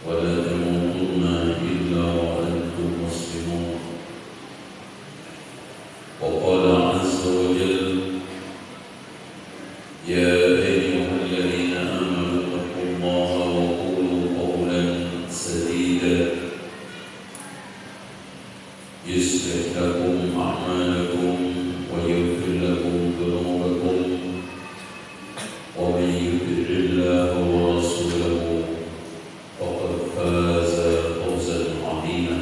ولا تموتن إلا وأنتم مسلمون. وقال عز وجل: يا أيها الذين آمنوا اتقوا الله وقولوا قولا سديدا يصلح لكم أعمالكم ويغفر لكم ذنوبكم ومن يطع الله ورسوله فقد فاز فوزا عظيما.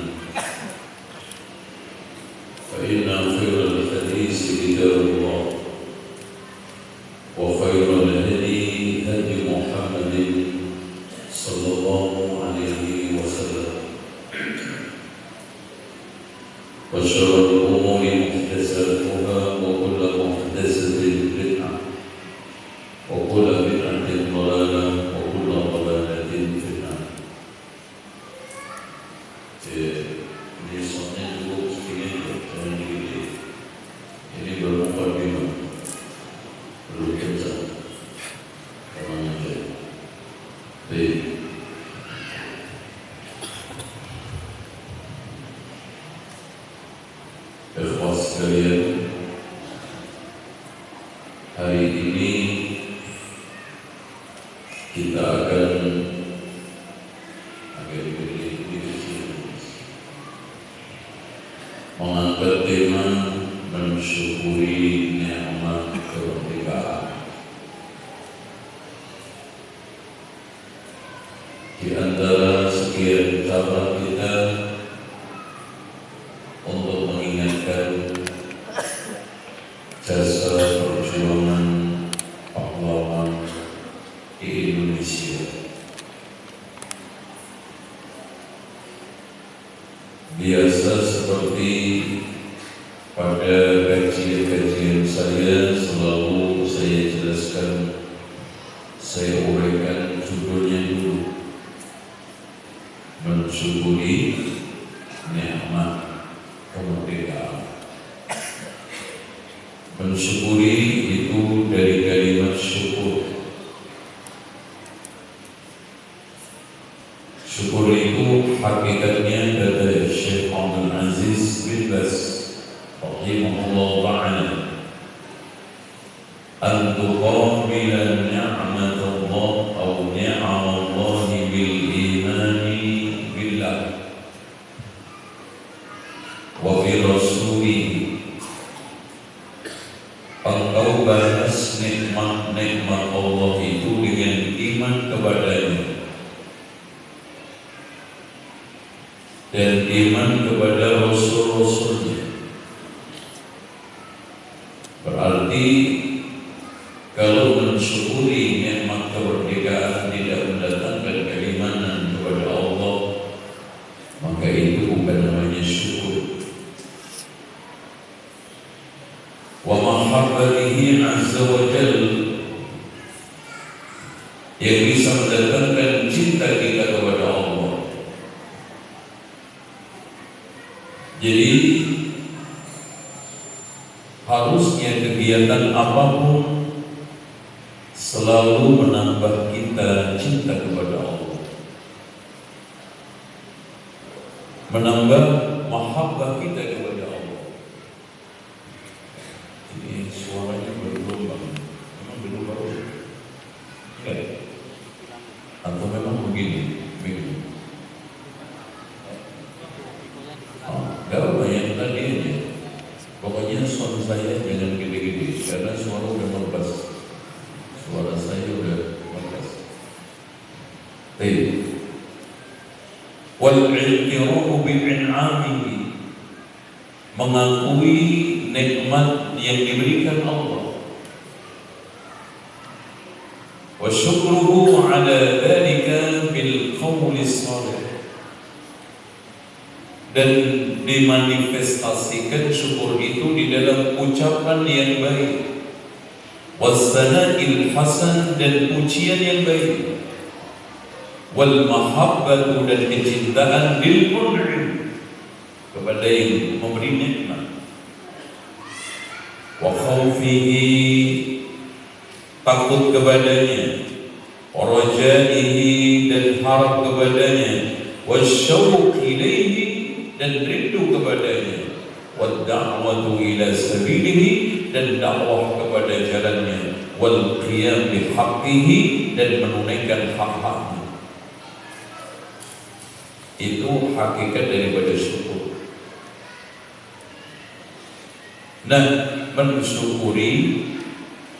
فإن خير الحديث كتاب الله وخير الهدي هدي محمد صلى الله عليه وسلم وشر الأمور محدثاتها وكل محدثة بدعة وكل بدعة ضلالة وكل ضلالة في النار. Ini soalnya cukup sedikit, jangan dikit. Ini bermukadimah, belum kencang, tenang aja. Baik. Ikhwas sekalian, hari ini kita akan mengangkat tema mensyukuri nikmat kemerdekaan. Di antara sekian cara kita untuk mengingatkan jasa perjuangan pahlawan di Indonesia. Biasa seperti pada kajian-kajian saya selalu saya jelaskan, saya uraikan judulnya dulu, mensyukuri nikmat kemerdekaan. Mensyukuri itu dari kalimat syukur. Syukur itu hakikatnya kata Syekh Abdul Aziz bin Baz rahimahullah ta'ala, an tuqabila ni'matallah atau ni'amallah bil imani billah wa bi rasulihi. Engkau balas nikmat Allah itu dengan iman kepadanya dan iman kepada Rasul-Rasulnya. Berarti kalau mensyukuri nikmat kemerdekaan tidak mendatangkan keimanan kepada Allah, maka itu bukan namanya syukur. Wa mahabbatihi azza wa jalla, yang bisa mendatangkan cinta kita kepada Allah. Jadi harusnya kegiatan apapun selalu menambah kita cinta kepada Allah, menambah mahabbah kita kepada Allah. Ini suaranya bergelombang, memang bergelombang enggak? Atau memang begini? Gak banyak tadi aja. Pokoknya suara saya jangan gede-gede, karena suara udah melepas. Suara saya udah melepas. Baik. Wal-i'tirafu bi'in'amihi, mengakui nikmat yang diberikan Allah. Wa syukruhu ala dhalika bil qawli shalih, dan dimanifestasikan syukur itu di dalam ucapan yang baik, wassana'il hasan, dan pujian yang baik, wal mahabbatu, dan kecintaan bil mun'im, kepada yang memberi nikmat, wa khawfihi, takut kepadanya, rajaihi, dan harap kepadanya, wasyauq ilaihi dan rindu kepadanya, wad da'watu ila sabilihi dan dakwah kepada jalannya, wal qiyam bi haqqihi dan menunaikan hak-haknya. Itu hakikat daripada syukur. Nah, mensyukuri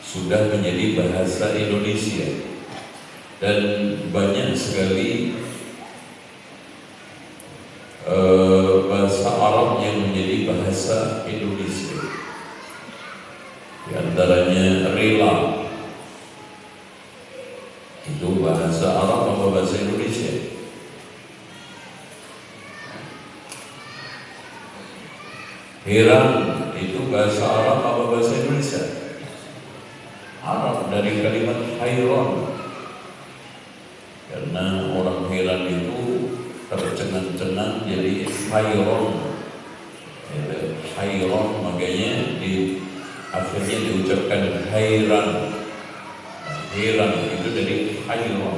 sudah menjadi bahasa Indonesia dan banyak sekali bahasa Arab yang menjadi bahasa Indonesia. Di antaranya rela. Itu bahasa Arab atau bahasa Indonesia? Heran itu bahasa Arab atau bahasa Indonesia? Arab, dari kalimat hayron. Karena orang heran itu tercengang-cengang jadi hayron. Hayron makanya di akhirnya diucapkan hayran. Heran itu dari hayron.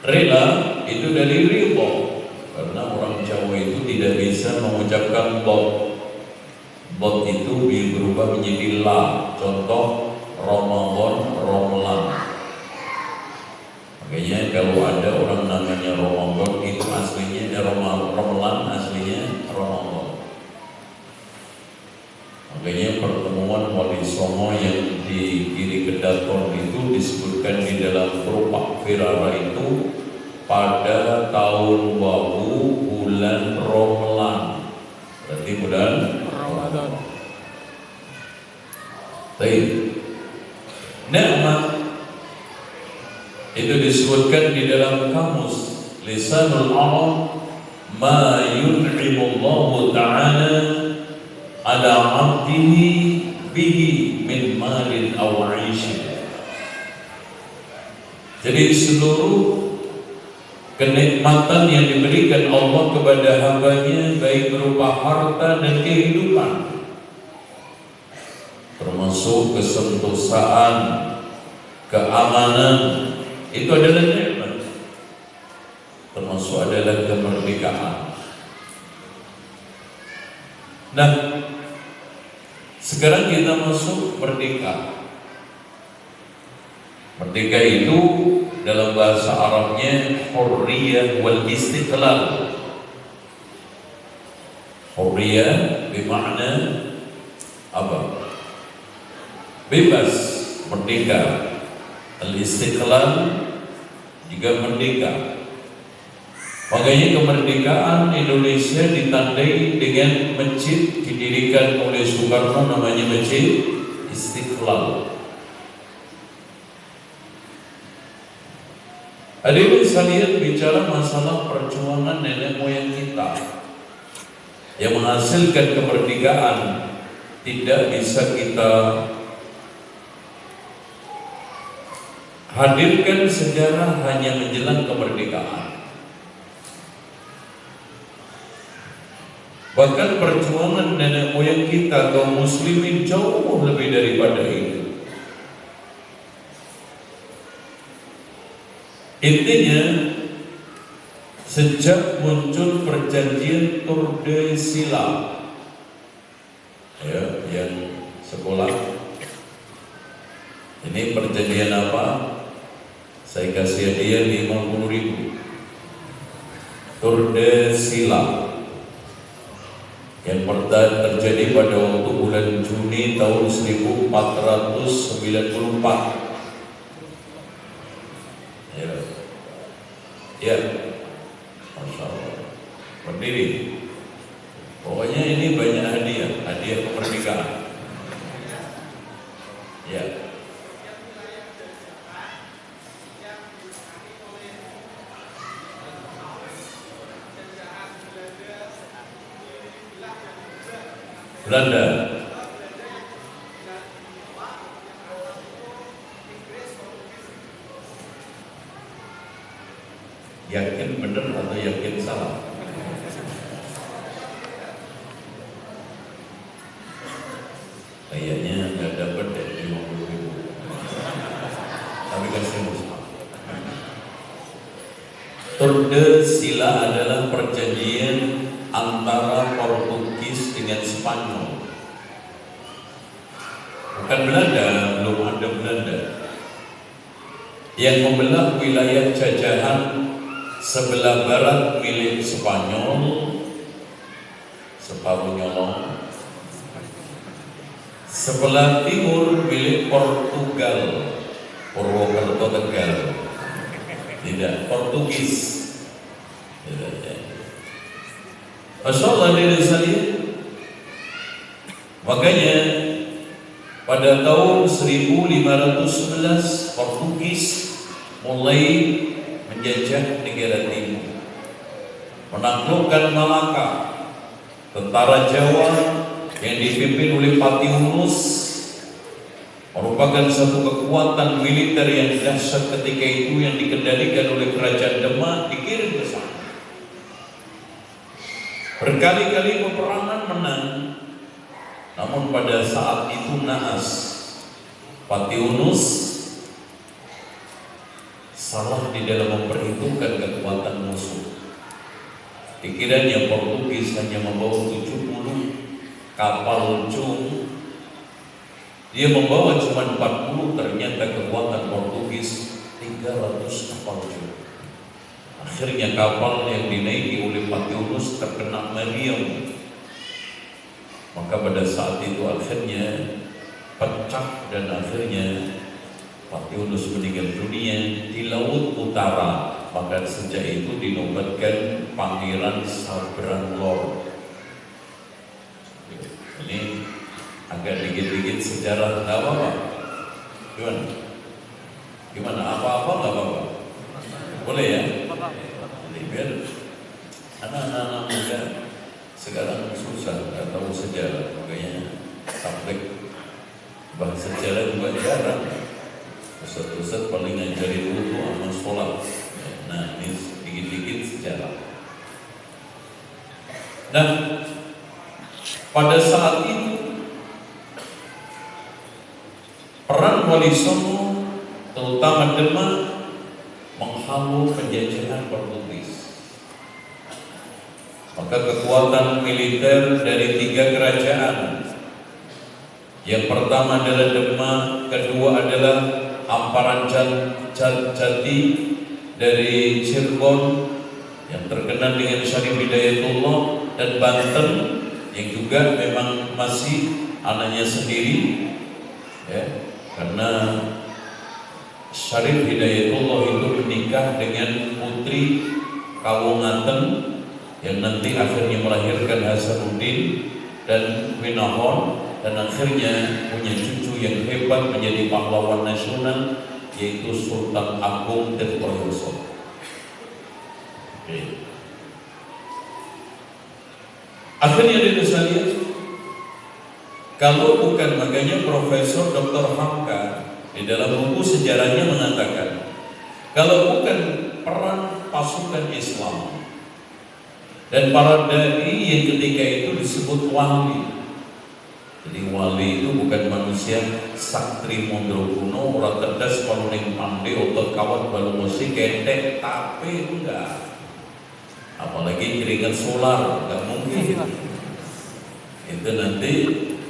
Rela itu dari ridho. Karena orang Jawa itu tidak bisa mengucapkan bot. Bot itu berubah menjadi la. Contoh Ramadan, Romlan. Makanya kalau ada orang namanya Ramadan itu aslinya Romlan, aslinya Ramadan. Makanya pertemuan Wali Songo yang di Giri Kedaton itu disebutkan di dalam Kerupak Firara itu pada tahun wabu bulan Romlan, berarti bulan Ramadan. Baik. Nikmat itu disebutkan di dalam kamus Lisanul Arab, ma yun'imullahu ta'ala ala 'abdihi bihi min malin aw 'aishin. Jadi seluruh kenikmatan yang diberikan Allah kepada hambanya baik berupa harta dan kehidupan, termasuk kesentosaan, keamanan, itu adalah nikmat, termasuk adalah kemerdekaan. Nah, sekarang kita masuk merdeka. Merdeka itu dalam bahasa Arabnya hurriyah wal istiqlal. Hurriyah bermakna apa? Bebas, merdeka. Al-istiqlal juga merdeka. Makanya kemerdekaan Indonesia ditandai dengan masjid didirikan oleh Soekarno, namanya Masjid Istiqlal. Hadirin sekalian, bicara masalah perjuangan nenek moyang kita yang menghasilkan kemerdekaan, tidak bisa kita hadirkan sejarah hanya menjelang kemerdekaan. Bahkan perjuangan nenek moyang kita kaum muslimin jauh lebih daripada itu. Intinya, sejak muncul perjanjian Tordesillas, ya, yang sekolah, ini perjanjian apa? Saya kasih hadiah 50.000. Tordesillas yang pertama terjadi pada waktu bulan Juni tahun 1494. Ya, Masya Allah. Berdiri. Pokoknya ini banyak hadiah, hadiah kemerdekaan. Ya. Belanda. Yakin benar atau yakin salah? Kayaknya nggak dapat dari 50.000. Tapi kasih mushaf. Tordesillas adalah perjanjian antara Portugis dengan Spanyol. Bukan Belanda, belum ada Belanda. Yang membelah wilayah jajahan sebelah barat milik Spanyol, separuh nyolong, sebelah timur milik Portugal, Purwokerto Tegal. Tidak, Portugis. Masyaallah dari saya. Makanya pada tahun 1511 Portugis mulai menjajah negara timur, menaklukkan Malaka. Tentara Jawa yang dipimpin oleh Patiunus merupakan satu kekuatan militer yang dahsyat ketika itu, yang dikendalikan oleh kerajaan Demak, dikirim ke sana. Berkali-kali peperangan menang, namun pada saat itu naas. Patiunus salah di dalam memperhitungkan kekuatan musuh. Dikiranya Portugis hanya membawa 70 kapal cung. Dia membawa cuma 40, ternyata kekuatan Portugis 300 kapal cung. Akhirnya kapal yang dinaiki oleh Patiunus terkena meriam. Maka pada saat itu akhirnya pecah dan akhirnya Patiunus meninggal dunia di Laut Utara. Maka sejak itu dinobatkan Pangeran Sabrang Lor. Ini agak dikit-dikit sejarah, nggak apa-apa. Gimana? Apa-apa nggak apa-apa? Boleh ya? Biar anak-anak muda sekarang susah, nggak tahu sejarah, makanya tablik bahasa sejarah juga jarang. Ustaz-ustaz paling ngajarin wudu sama sholat. Nah, ini dikit-dikit sejarah. Nah, pada saat itu peran Wali Songo terutama Demak menghalau penjajahan Portugis. Maka kekuatan militer dari 3 kerajaan, yang pertama adalah Demak, kedua adalah Amparan Jati dari Cirebon yang terkenal dengan Syarif Hidayatullah, dan Banten yang juga memang masih anaknya sendiri ya, karena Syarif Hidayatullah itu menikah dengan putri Kawungaten yang nanti akhirnya melahirkan Hasanuddin dan Winahon, dan akhirnya punya cucu yang hebat menjadi pahlawan nasional, yaitu Sultan Agung Tirtoyoso. Akhirnya dari saya, kalau bukan, makanya Profesor Dr. Hamka di dalam buku sejarahnya mengatakan, kalau bukan peran pasukan Islam dan para dai yang ketika itu disebut wali. Jadi wali itu bukan manusia saktri mondro kuno, orang cerdas paling pandai, otot kawat balu musik ketek, tapi enggak. Apalagi keringat solar, enggak mungkin. Itu nanti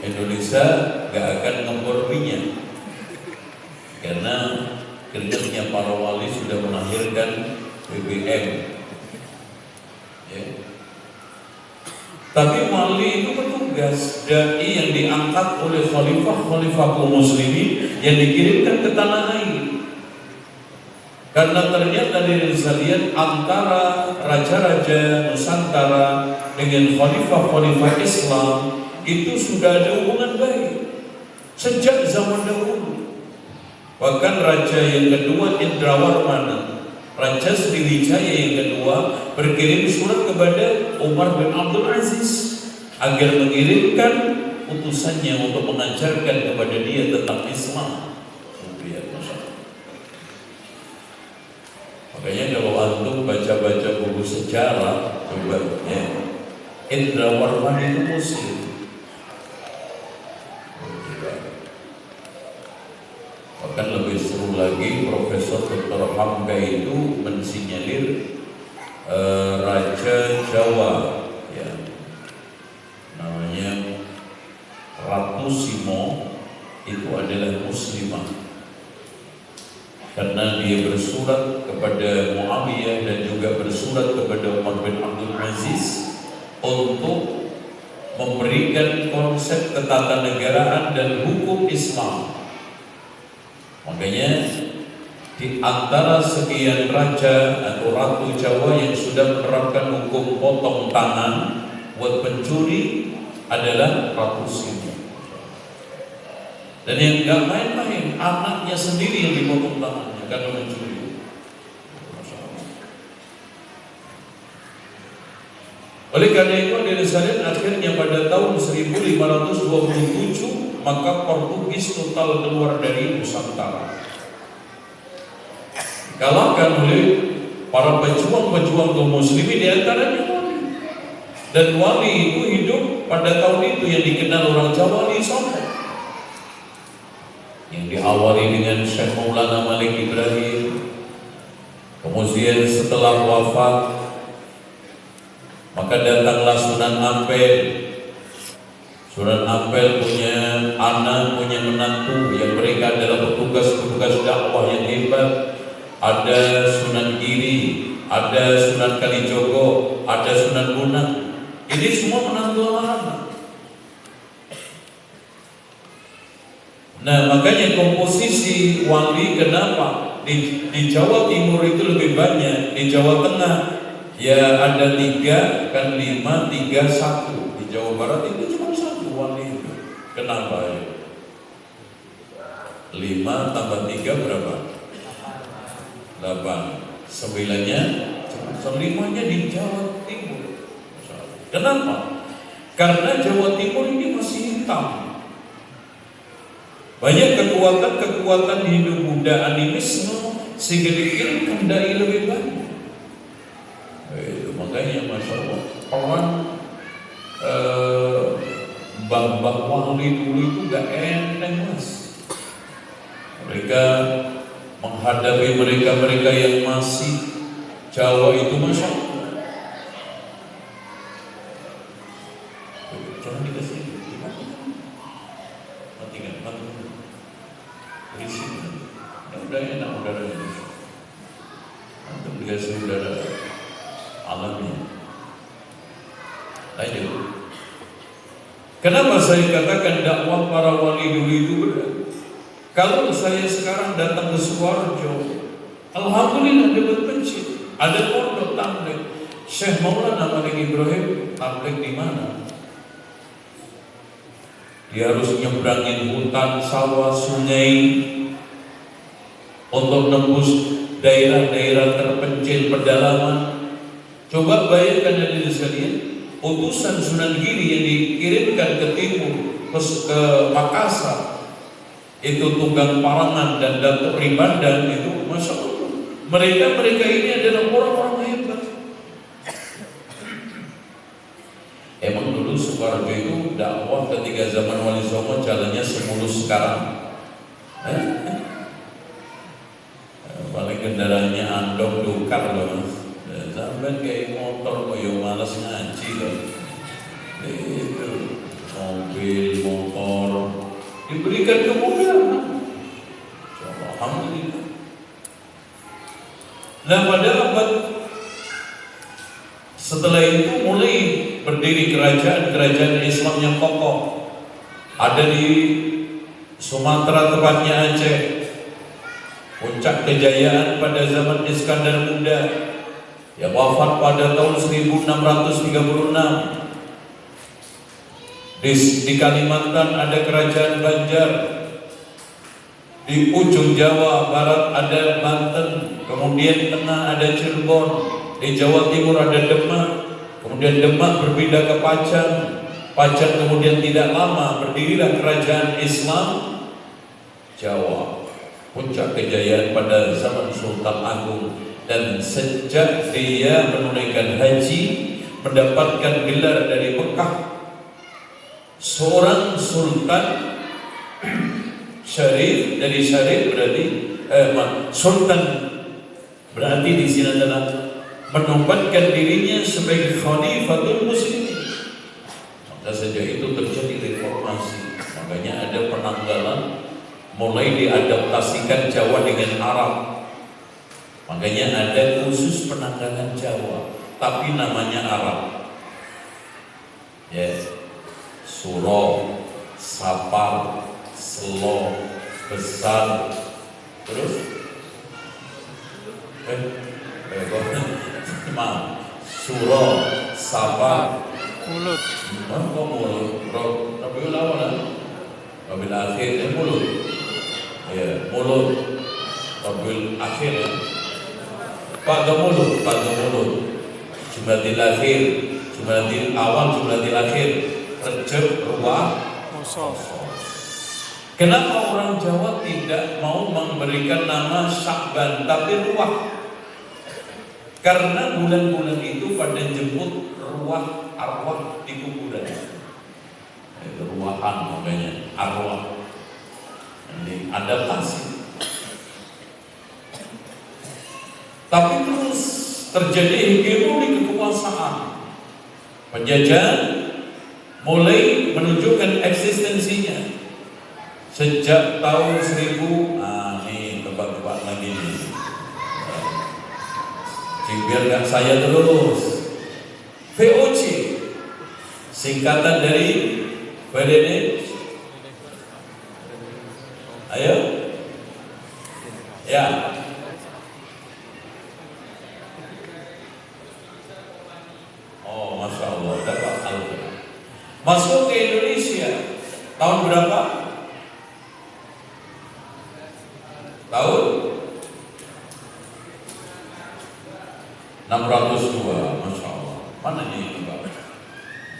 Indonesia enggak akan ngempor minyak, karena keringatnya para wali sudah melahirkan BBM ya. Tapi wali itu petugas dai yang diangkat oleh khalifah kaum muslimin yang dikirimkan ke tanah air. Karena ternyata dari lihat antara raja-raja Nusantara dengan khalifah Islam itu sudah ada hubungan baik sejak zaman dahulu. Bahkan raja yang kedua Indrawarmana, Raja Sriwijaya yang kedua, berkirim surat kepada Umar bin Abdul Aziz agar mengirimkan utusannya untuk mengajarkan kepada dia tentang Islam. Makanya kalau antum baca-baca buku sejarah, coba ya, Indrawarman itu Muslim. Bahkan lebih seru lagi, Profesor Dr. Hamka itu mensinyalir Raja Jawa, ya, namanya Ratu Simo, itu adalah muslimah karena dia bersurat kepada Muawiyah dan juga bersurat kepada Umar bin Abdul Aziz untuk memberikan konsep ketatanegaraan dan hukum Islam. Makanya di antara sekian raja atau ratu Jawa yang sudah menerapkan hukum potong tangan buat pencuri adalah Ratu Simo. Dan yang gak main-main, anaknya sendiri yang dipotong tangannya karena mencuri. Oleh karena itu hadirin sekalian, akhirnya pada tahun 1527 maka Portugis total keluar dari Nusantara, dikalahkan oleh para pejuang-pejuang kaum muslimin, di antaranya Wali. Dan Wali itu hidup pada tahun itu yang dikenal orang Jawa Wali Songo, yang diawali dengan Syekh Maulana Malik Ibrahim. Kemudian setelah wafat maka datanglah Sunan Ampel. Sunan Ampel punya anak, punya menantu yang mereka adalah petugas-petugas dakwah yang hebat. Ada Sunan Giri, ada Sunan Kalijogo, ada Sunan Bonang. Ini semua menantu anak. Nah, makanya komposisi wali kenapa di Jawa Timur itu lebih banyak, di Jawa Tengah ya ada 3 kan 5, 3, 1. Di Jawa Barat itu cuma 1 wali itu. Kenapa ya? 5 tambah 3 berapa? 8. 9-nya, 5-nya di Jawa Timur. Kenapa? Karena Jawa Timur ini masih hitam. Banyak kekuatan-kekuatan Hindu-Buddha animisme sehingga dikirimkan dai lebih banyak. Itu makanya Masya Allah orang mbah-mbah wali dulu itu gak enteng mas. Mereka menghadapi mereka-mereka yang masih Jawa itu Masya Allah. Jangan dikasih udah enak udaranya, antum dikasih udara alami. Lanjut. Kenapa saya katakan dakwah para wali dulu itu berat? Kalau saya sekarang datang ke Sukoharjo, alhamdulillah dapat masjid, ada pondok tabligh. Syekh Maulana Malik Ibrahim tabligh di mana? Dia harus nyebrangin hutan, sawah, sungai untuk nembus daerah-daerah terpencil pedalaman. Coba bayangkan dari sekalian, utusan Sunan Giri yang dikirimkan ke timur, ke Makassar, itu Tunggang Parangan dan Datuk Ribandan itu, Masya Allah, mereka ini adalah orang-orang hebat. Emang dulu Sukoharjo itu dakwah ketika zaman Wali Songo jalannya semulus sekarang. Paling kendaraannya andong dukar loh mas. Sampai kayak motor kok yang malas ngaji loh. Itu mobil, motor diberikan kemudahan. Alhamdulillah. Nah pada abad setelah itu mulai berdiri kerajaan Islam yang kokoh. Ada di Sumatera, tepatnya Aceh. Puncak kejayaan pada zaman Iskandar Muda yang wafat pada tahun 1636. Di Kalimantan ada kerajaan Banjar. Di ujung Jawa Barat ada Banten, kemudian tengah ada Cirebon. Di Jawa Timur ada Demak, kemudian Demak berpindah ke Pajang. Pajang kemudian tidak lama berdirilah kerajaan Islam Jawa. Puncak kejayaan pada zaman Sultan Agung, dan sejak dia menunaikan haji mendapatkan gelar dari Mekah, seorang sultan syarif. Dari syarif berarti sultan berarti di sini adalah menobatkan dirinya sebagai khalifatul muslimin. Maka sejak itu terjadi reformasi. Makanya ada penanggalan, mulai diadaptasikan Jawa dengan Arab. Makanya ada khusus penanggalan Jawa, tapi namanya Arab. Ya, Suro, Sapar, Selo, Besar, terus Suro, Sapar, Mulut. Kok mulut? Rabiul awal, Rabiul akhir, mulut. Ya, mulut. Rabiul akhir. Pada mulut. Jumadil akhir, Jumadil awal, Jumadil akhir. Rejab, Ruah, Kenapa orang Jawa tidak mau memberikan nama Sya'ban tapi Ruah? Karena bulan-bulan itu pada jemput ruah arwah di kuburan. Ruahan makanya arwah. Ini adaptasi. Tapi terus terjadi hegemoni kekuasaan. Penjajahan mulai menunjukkan eksistensinya. Sejak tahun 1000, ini tebak-tebak lagi nih. Biarkan saya terus. VOC singkatan dari VDD. Ayo. Ya. Oh, Masya Allah, dapat Al-Quran. Masuk ke Indonesia tahun berapa? Tahun 602, Masya Allah. Mana ini Pak?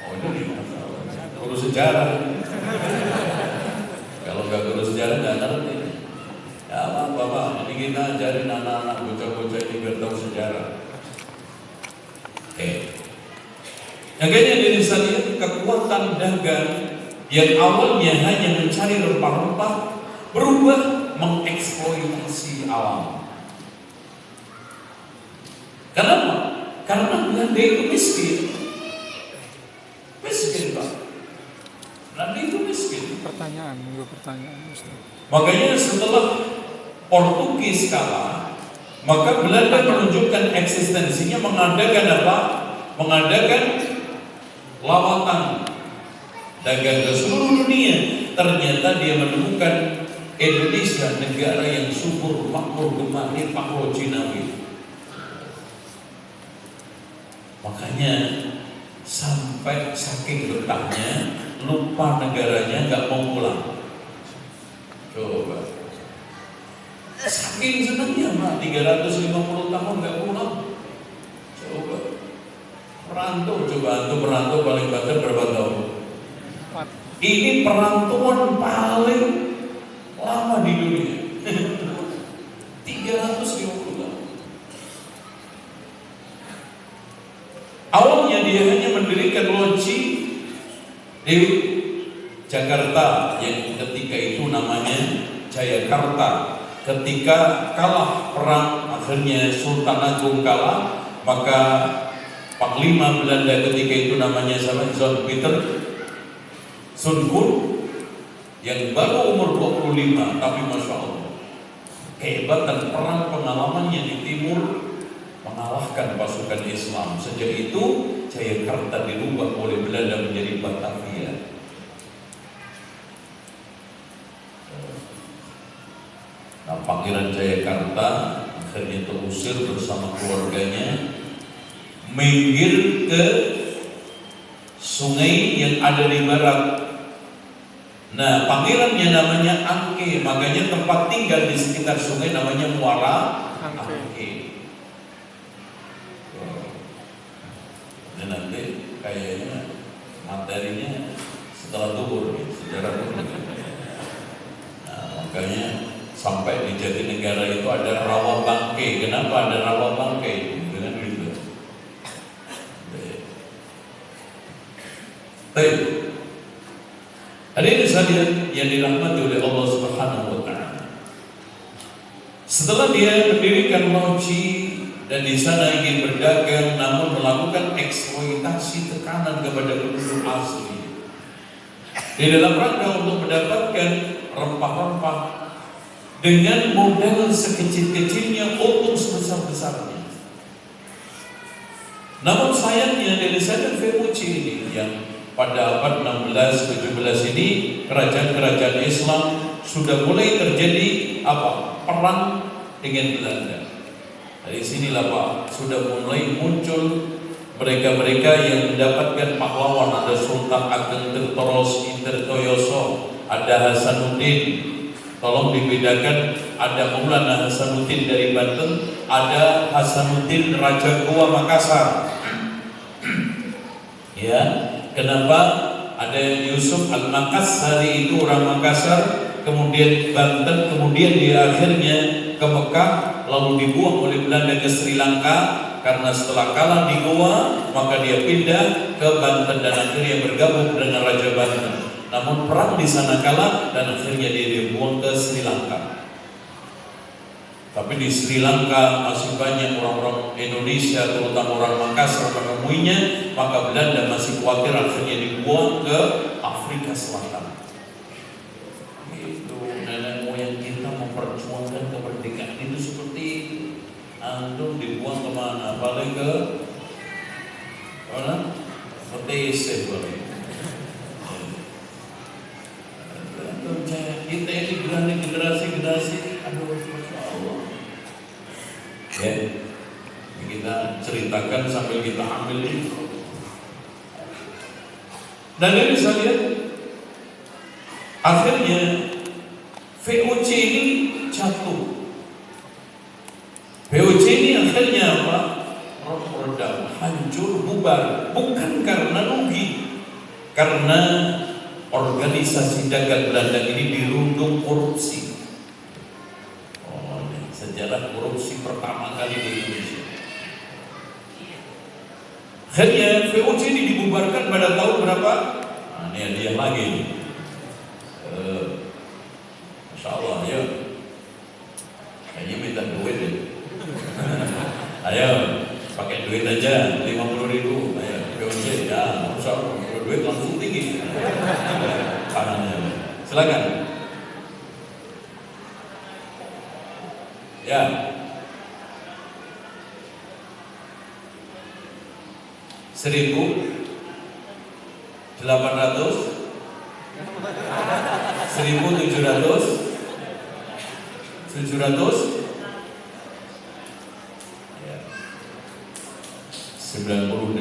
Oh ini Masya Allah. Guru sejarah. Kalau nggak guru sejarah nggak ngerti. Ya Bapak, ini kita ajarin anak-anak bocah-bocah ini biar tahu sejarah. Oke. Yang kayaknya dari saya kekuatan dagang yang awalnya hanya mencari rempah-rempah berubah mengeksploitasi alam. Kenapa? Karena Belanda itu miskin. Miskin Pak. Belanda itu miskin. Pertanyaan Ustaz. Makanya setelah Portugis kalah, maka Belanda menunjukkan eksistensinya mengadakan apa? Mengadakan lawatan dagang ke seluruh dunia. Ternyata dia menemukan Indonesia negara yang subur, makmur, gemari, pakro Cinawi. Makanya sampai saking betahnya lupa negaranya, nggak mau pulang. Coba, saking senangnya mah 350 tahun nggak pulang. Coba, perantau paling banter berapa tahun? Ini perantauan paling lama di dunia. 350 tahun. Awalnya dia hanya mendirikan loji di Jakarta yang ketika itu namanya Jayakarta. Ketika kalah perang, akhirnya Sultan Agung kalah, maka Panglima Belanda ketika itu namanya John Peter Sun Kun yang baru umur 25, tapi Masya Allah kehebatan perang pengalamannya di timur mengalahkan pasukan Islam. Sejak itu Jayakarta dirubah oleh Belanda menjadi Batavia. Nah, Pangeran Jayakarta akhirnya terusir bersama keluarganya minggir ke sungai yang ada di barat. Nah, pangerannya namanya Angke, makanya tempat tinggal di sekitar sungai namanya Muara Angke. Dan nanti kayaknya materinya setelah zuhur sejarah dulu. Nah, makanya sampai di Jatinegara itu ada rawa bangke. Kenapa ada rawa bangke? Dengan itu. Baik. Hadirin sekalian yang dirahmati oleh Allah Subhanahu wa taala. Setelah dia mendirikan loji dan di sana ingin berdagang, namun melakukan eksploitasi tekanan kepada penduduk asli di dalam rangka untuk mendapatkan rempah-rempah dengan modal sekecil-kecilnya, untung sebesar-besarnya. Namun sayangnya dari zaman VOC ini yang pada abad 16-17 ini kerajaan-kerajaan Islam sudah mulai terjadi perang dengan Belanda. Dari sinilah Pak sudah mulai muncul mereka-mereka yang mendapatkan pahlawan. Ada Sultan Ageng Tirtoyoso, ada Hasanuddin. Tolong dibedakan, ada Maulana Hasanuddin dari Banten, ada Hasanuddin Raja Goa Makassar. Ya, kenapa ada Yusuf Al-Makassari itu orang Makassar, kemudian Banten, kemudian dia akhirnya ke Mekah, lalu dibuang oleh Belanda ke Sri Lanka karena setelah kalah di Goa maka dia pindah ke Banten dan akhirnya bergabung dengan Raja Banten. Namun perang di sana kalah dan akhirnya dia dibuang ke Sri Lanka. Tapi di Sri Lanka masih banyak orang-orang Indonesia, terutama orang Makassar menemuinya, maka Belanda masih khawatir, akhirnya dibuang ke Afrika Selatan. Itu nenek moyang kita memperjuangkan kemerdekaan itu seperti itu. Antum dibuang kemana? Paling ke mana? Ke TC paling. Kita ini generasi, aduh, Masya Allah. Ya, kita ceritakan sambil kita ambil ini. Dan ini saya lihat, akhirnya VOC ini jatuh. VOC ini akhirnya apa? Redam, hancur, bubar. Bukan karena rugi, karena organisasi dagang Belanda ini dirundung korupsi. Sejarah korupsi pertama kali di Indonesia. Akhirnya VOC ini dibubarkan pada tahun berapa? Nah, ini dia lagi. Masya Allah, ya. Kayaknya minta duit ya. Ayo, pakai duit aja, 50.000. Ayo, VOC ya, Masya Allah, duit langsung tinggi. Silakan. Ya. Seribu 800, 1.700, 700, ya. 98,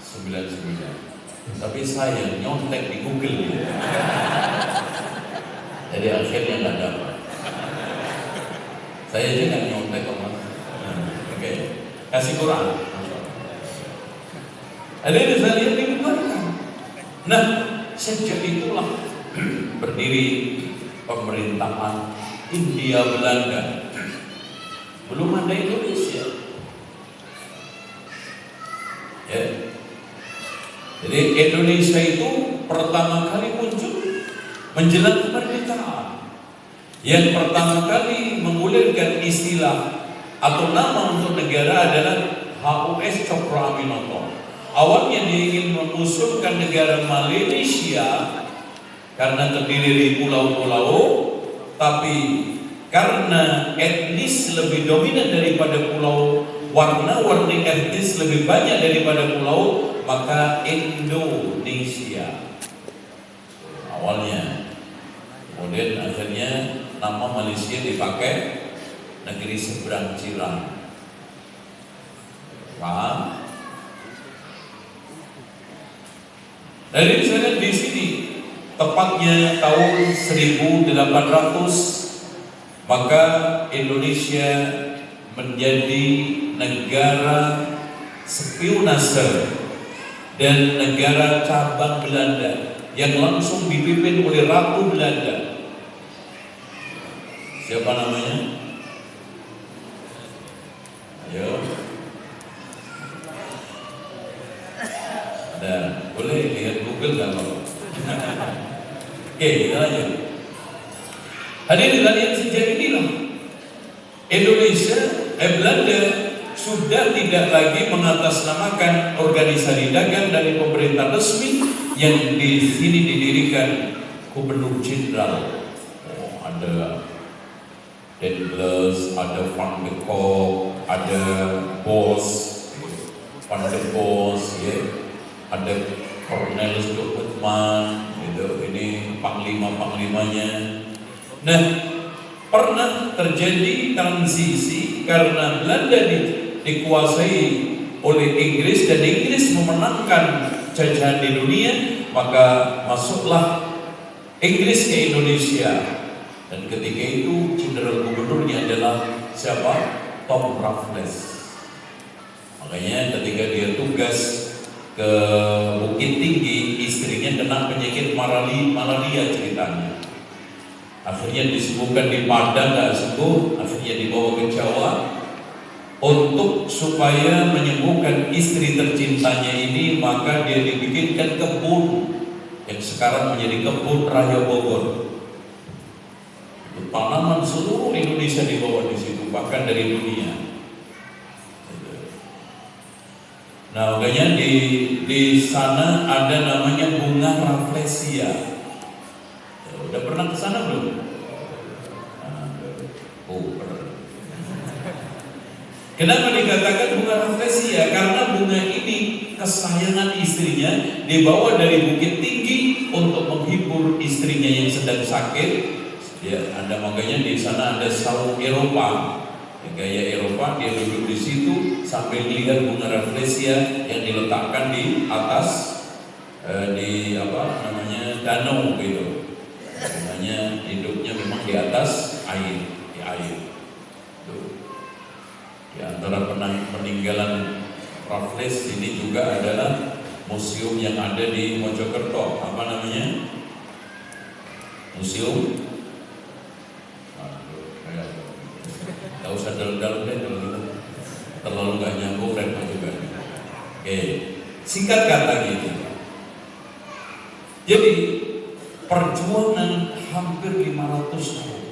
99. Tapi saya nyontek di Google ya. Jadi akhirnya nggak dapat. Saya aja nggak nyontek kok Mas. Oke, kasih Quran. Ada yang saya lihat dibubarkan. Nah, sejak itulah berdiri pemerintahan Hindia Belanda. Belum ada Indonesia. Ya. Jadi Indonesia itu pertama kali muncul menjelang kemerdekaan. Yang pertama kali menggulirkan istilah atau nama untuk negara adalah HUS Cokro Aminoto. Awalnya dia ingin mengusulkan negara Malaysia karena terdiri dari pulau-pulau, tapi karena etnis lebih dominan daripada pulau, warna-warni etnis lebih banyak daripada pulau, maka Indonesia awalnya. Kemudian akhirnya nama Malaysia dipakai negeri seberang Cirang. Paham? Dari saya di sini tepatnya tahun 1800 maka Indonesia menjadi negara spionase dan negara cabang Belanda yang langsung dipimpin oleh Ratu Belanda. Siapa namanya? Ayo. Ada, boleh lihat Google nggak apa-apa. Oke, kita lanjut. Hadirin sekalian, sejak inilah Belanda sudah tidak lagi mengatasnamakan organisasi dagang dari pemerintah resmi yang di sini didirikan Gubernur Jenderal. Oh, ada Denbles, ada Van de Kock, ada Bos, Van de Bos, ya, ada Cornelis Dokterman, gitu. Ini panglima-panglimanya. Nah, pernah terjadi transisi karena Belanda dikuasai oleh Inggris dan Inggris memenangkan jajahan di dunia, maka masuklah Inggris ke Indonesia. Dan ketika itu jenderal gubernurnya adalah siapa? Tom Raffles. Makanya ketika dia tugas ke Bukit Tinggi, istrinya kena penyakit malaria ceritanya. Akhirnya disembuhkan di Padang, nggak sembuh, akhirnya dibawa ke Jawa untuk supaya menyembuhkan istri tercintanya ini, maka dia dibikinkan kebun yang sekarang menjadi kebun raya Bogor. Tanaman seluruh Indonesia dibawa di situ, bahkan dari dunia. Nah, makanya di sana ada namanya bunga Rafflesia. Udah pernah ke sana belum? Oh, pernah. Kenapa dikatakan bunga Rafflesia? Karena bunga ini kesayangan istrinya dibawa dari Bukit Tinggi untuk menghibur istrinya yang sedang sakit. Ya, ada makanya di sana ada saung Eropa, ya, gaya Eropa. Dia duduk di situ sambil melihat bunga Rafflesia yang diletakkan di atas di apa namanya danau gitu. Bunganya hidupnya memang di atas air, di air. Tuh. Di antara peninggalan Raffles ini juga adalah museum yang ada di Mojokerto. Apa namanya? Museum. Gak usah dalam-dalam deh kalau gitu, terlalu gak nyambung repot juga. Oke, singkat kata gitu. Jadi perjuangan hampir 500 tahun.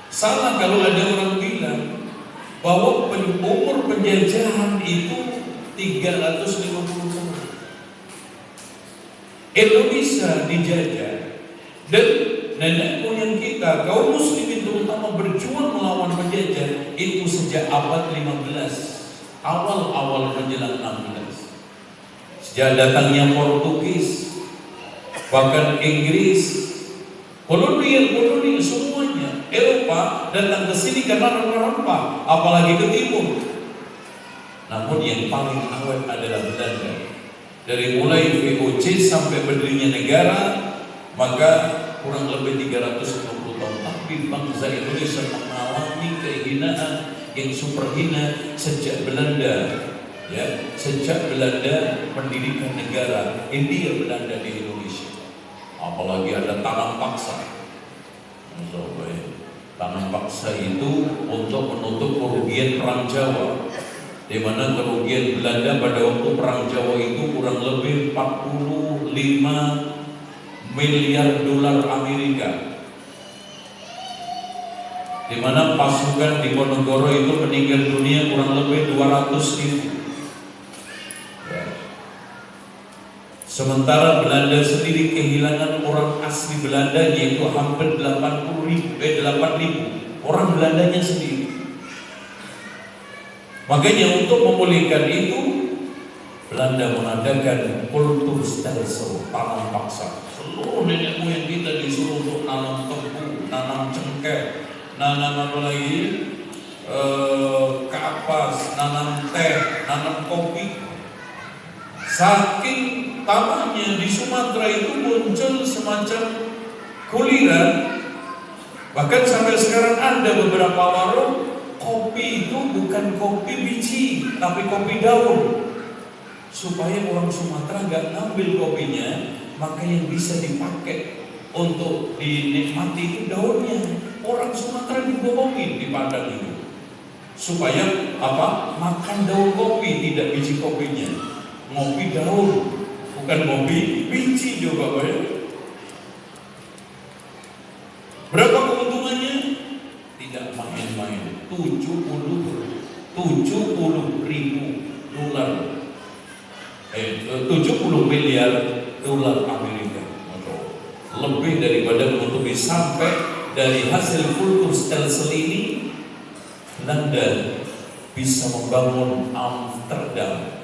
Salah kalau ada orang bilang bahwa umur penjajahan itu 350 tahun. Indonesia dijajah dan nenek moyang kita, kaum muslimin terutama, berjuang melawan penjajah itu sejak abad 15, awal-awal menjelang 16. Sejak datangnya Portugis, bahkan Inggris, kolonial semuanya, Eropa datang ke sini karena rempah-rempah, apalagi ke timur. Namun yang paling awet adalah Belanda. Dari mulai VOC sampai berdirinya negara, maka kurang lebih 350 tahun. Tapi bangsa Indonesia mengalami kehinaan yang super hina sejak Belanda, ya, sejak Belanda mendirikan negara. India Belanda di Indonesia. Apalagi ada tanam paksa. Tanam paksa itu untuk menutup kerugian perang Jawa, di mana kerugian Belanda pada waktu perang Jawa itu kurang lebih 45 miliar dolar Amerika, di mana pasukan di Diponegoro itu meninggal dunia kurang lebih 200.000. Ya. Sementara Belanda sendiri kehilangan orang asli Belanda yaitu hampir 8.000 orang Belandanya sendiri. Makanya untuk memulihkan itu, Belanda mengadakan kultur stelsel, tanam paksa. Seluruh nenek moyang kita disuruh untuk nanam tebu, nanam cengkeh, nanam apa lagi, kapas, nanam teh, nanam kopi. Saking tanahnya di Sumatera itu muncul semacam kuliran. Bahkan sampai sekarang ada beberapa warung kopi itu bukan kopi biji, tapi kopi daun. Supaya orang Sumatera nggak ngambil kopinya, maka yang bisa dipakai untuk dinikmati itu daunnya. Orang Sumatera dibohongin di Padang itu supaya apa? Makan daun kopi, tidak biji kopinya. Ngopi daun, bukan ngopi biji juga, Pak. Berapa keuntungannya? Tidak main-main. 70 $70 miliar Amerika. Lebih daripada menutupi, sampai dari hasil kultur stelsel ini Belanda bisa membangun Amsterdam.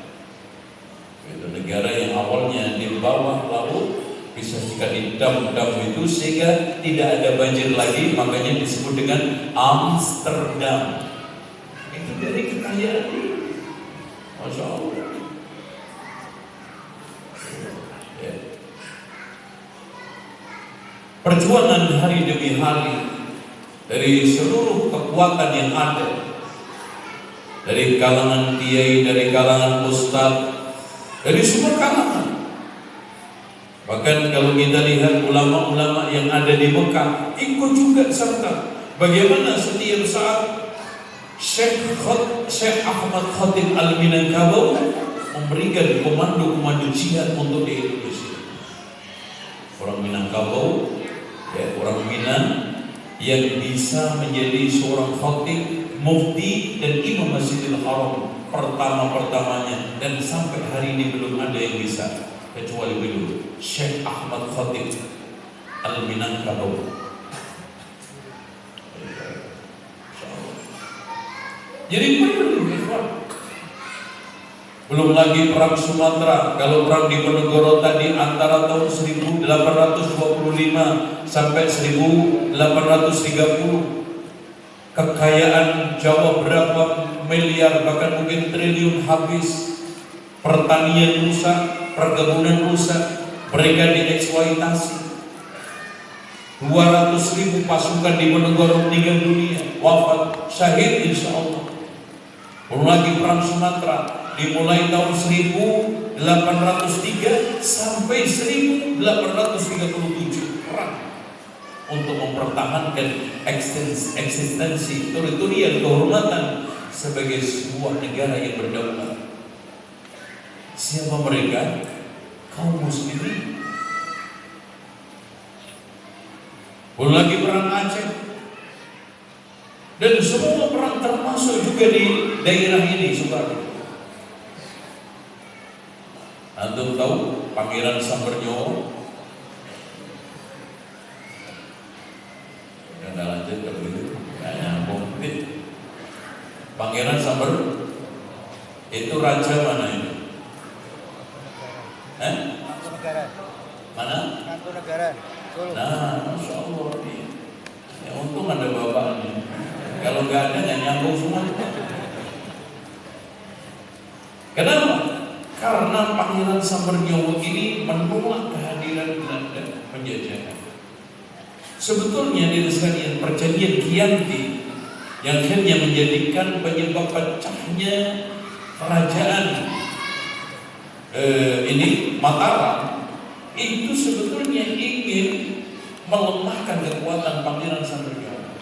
Itu negara yang awalnya di bawah laut bisa jika di dam-dam itu sehingga tidak ada banjir lagi, makanya disebut dengan Amsterdam. Itu dari kekayaan ini, Masya Allah. Ya. Perjuangan hari demi hari dari seluruh kekuatan yang ada, dari kalangan kiai, dari kalangan ustadz, dari semua kalangan. Bahkan kalau kita lihat ulama-ulama yang ada di Mekah ikut juga serta. Bagaimana setiap saat Syekh Ahmad Khatib Al-Minangkabau memberikan komando jihad untuk di Indonesia. Orang Minangkabau, ya, orang Minang yang bisa menjadi seorang khatib, mufti dan imam Masjidil Haram pertama-pertamanya, dan sampai hari ini belum ada yang bisa kecuali beliau, Syekh Ahmad Khatib Al-Minangkabau. Jadi belum lagi perang Sumatera. Kalau perang di Diponegoro tadi antara tahun 1825 sampai 1830, kekayaan Jawa berapa miliar, bahkan mungkin triliun habis. Pertanian rusak, perkebunan rusak, mereka dieksploitasi. 200.000 pasukan di Diponegoro meninggal dunia, wafat, syahid insya Allah. Belum lagi perang Sumatera dimulai tahun 1803 sampai 1837, perang untuk mempertahankan eksistensi teritorial kehormatan sebagai sebuah negara yang berdaulat. Siapa mereka? Kaum muslimin. Belum lagi perang Aceh dan semua perang, termasuk juga di daerah ini Soekarno. Antum tahu Pangeran Sambernyowo? Nggak lanjut kalau gitu, nggak nyambung. Pangeran Samber itu raja mana itu? Mana? Negara. Nah, Masya Allah nih. Ya, untung ada bapaknya. Kalau nggak ada, nggak nyambung semua. Kenapa? Karena Pangeran Sambernyowo ini menolak kehadiran Belanda penjajahan. Sebetulnya dari sekalian perjanjian Chianti yang akhirnya menjadikan penyebab pecahnya kerajaan ini Mataram, itu sebetulnya ingin melemahkan kekuatan Pangeran Sambernyowo.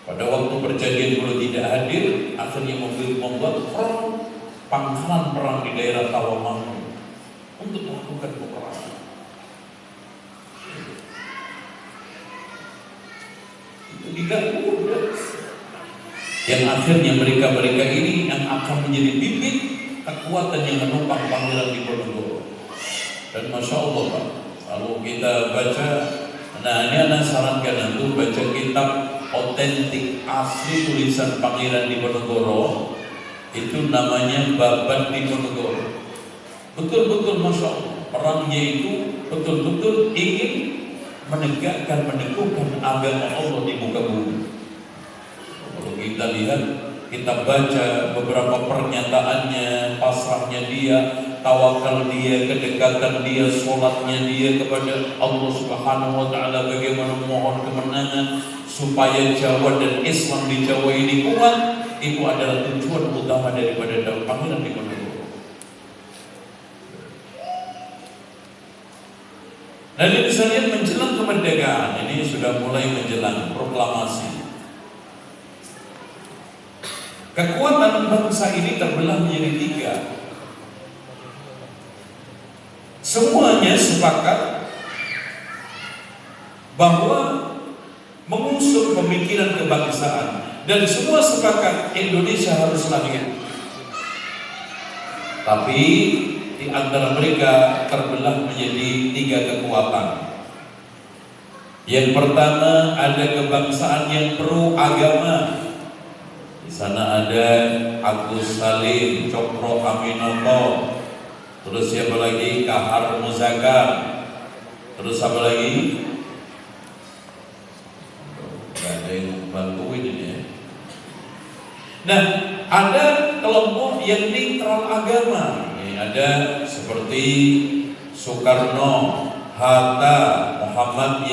Pada waktu perjanjian dulu tidak hadir, akhirnya membuat front pangkalan perang di daerah Tawamangu untuk melakukan peperangan. Itu diganggu, yang akhirnya mereka ini yang akan menjadi bibit kekuatan yang menopang Pangeran Diponegoro. Dan Masya Allah Pak, kalau kita baca, nah ini anak sarankan untuk baca kitab otentik asli tulisan Pangeran Diponegoro, itu namanya Babat Diponegoro. Betul-betul Masya Allah, perangnya itu betul-betul ingin menegakkan, meneguhkan agama Allah di muka bumi. Kalau kita lihat, kita baca beberapa pernyataannya, pasrahnya dia, tawakal dia, kedekatan dia, sholatnya dia kepada Allah Subhanahu wa Ta'ala, bagaimana mohon kemenangan supaya Jawa dan Islam di Jawa ini kuat. Itu adalah tujuan utama daripada Pangeran Diponegoro. Dan ini bisa lihat menjelang kemerdekaan, ini sudah mulai menjelang proklamasi. Kekuatan bangsa ini terbelah menjadi 3. Semuanya sepakat bahwa mengusung pemikiran kebangsaan dan semua sepakat Indonesia harus layak. Tapi di antara mereka terbelah menjadi 3 kekuatan. Yang pertama, ada kebangsaan yang pro agama. Di sana ada Agus Salim, Cokro Aminoto, terus siapa lagi? Kahar Muzakar, terus apa lagi? Gak ada yang bantuin ini ya. Nah, ada kelompok yang netral agama. Ini ada seperti Soekarno, Hatta, Muhammad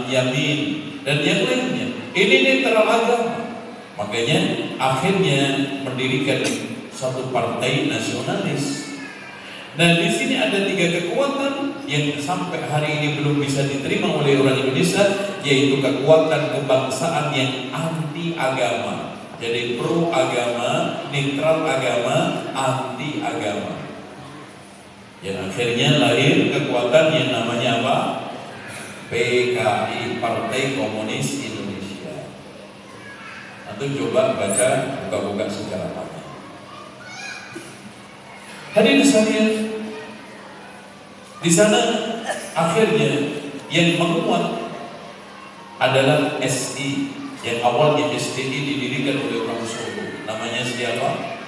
Yamin, dan yang lainnya. Ini netral agama. Makanya akhirnya mendirikan satu partai nasionalis. Nah, di sini ada 3 kekuatan yang sampai hari ini belum bisa diterima oleh orang Indonesia, yaitu kekuatan kebangsaan yang anti agama. Jadi pro agama, netral agama, anti agama. Yang akhirnya lahir kekuatan yang namanya apa? PKI, Partai Komunis Indonesia. Nanti coba baca, buka-buka sejarahnya. Hadirin sekalian, di sana akhirnya yang menguat adalah SI, yang awalnya STI didirikan oleh orang Solo. Namanya siapa?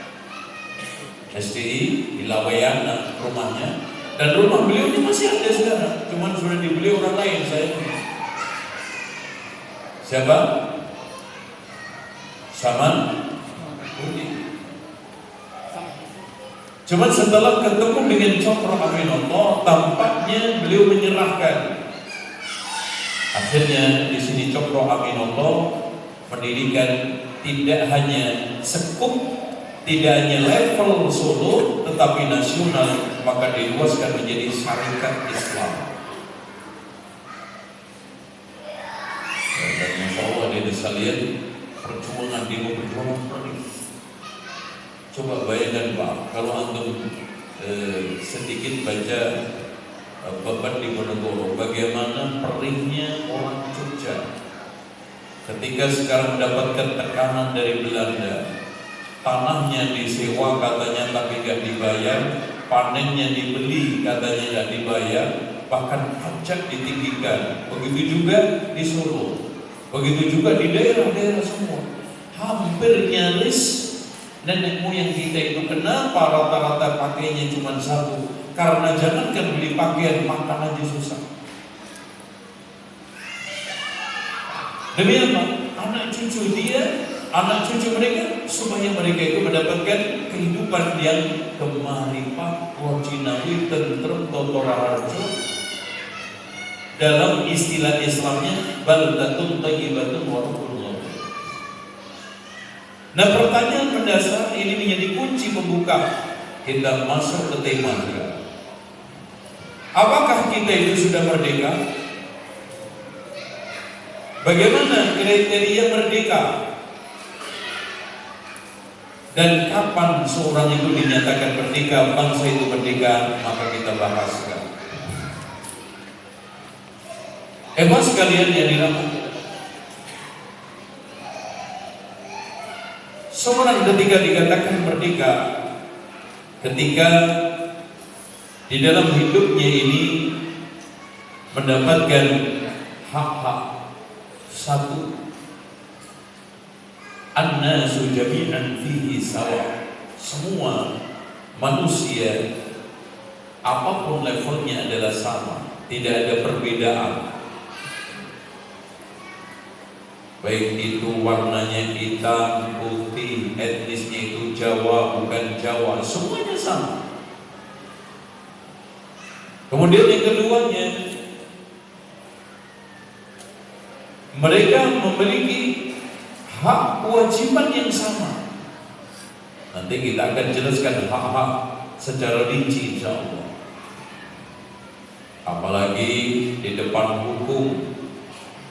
STI di Lawayana rumahnya, dan rumah beliau ini masih ada sekarang, cuman sudah dibeli orang lain. Saya siapa? Saman Budi. Cuman setelah ketemu dengan Cokro Aminoto, tampaknya beliau menyerahkan. Akhirnya di sini Cokro Aminoto mendirikan tidak hanya sekup, tidak hanya level Solo, tetapi nasional, maka diluaskan menjadi Syarikat Islam. Dan Masya Allah, dia sekalian, perjuangan demo perjuangan perih. Coba bayangkan Pak, kalau antum sedikit baca Babat di Ponorogo, bagaimana perihnya orang Jogja ketika sekarang mendapatkan tekanan dari Belanda. Tanahnya disewa katanya tapi nggak dibayar, panennya dibeli katanya nggak dibayar, bahkan pajak ditinggikan. Begitu juga di Solo, begitu juga di daerah-daerah semua. Hampir nyaris nenek moyang kita itu kenapa rata-rata pakainya cuma satu? Karena jangankan beli pakaian, makan aja susah. Demi apa? Anak cucu dia, anak cucu mereka, supaya mereka itu mendapatkan kehidupan yang kemarifat, wajinawi, tentrem, totoraharjo. Dalam istilah Islamnya, baldatun thayyibatun wa rabbul. Nah, pertanyaan mendasar ini menjadi kunci pembuka kita masuk ke tema kita. Apakah kita itu sudah merdeka? Bagaimana kriteria merdeka? Dan kapan seorang itu dinyatakan merdeka, bangsa itu merdeka, maka kita bahas sekarang. Hebat sekalian yang dirahmati. Seorang ketika dikatakan merdeka, ketika di dalam hidupnya ini mendapatkan hak-hak. Satu, an-nasu jami'an fihi sawa. Semua manusia apapun levelnya adalah sama, tidak ada perbedaan. Baik itu warnanya hitam, putih, etnisnya itu Jawa, bukan Jawa, semuanya sama. Kemudian yang keduanya, mereka memiliki hak kewajiban yang sama. Nanti kita akan jelaskan hak-hak secara rinci insya Allah. Apalagi di depan hukum,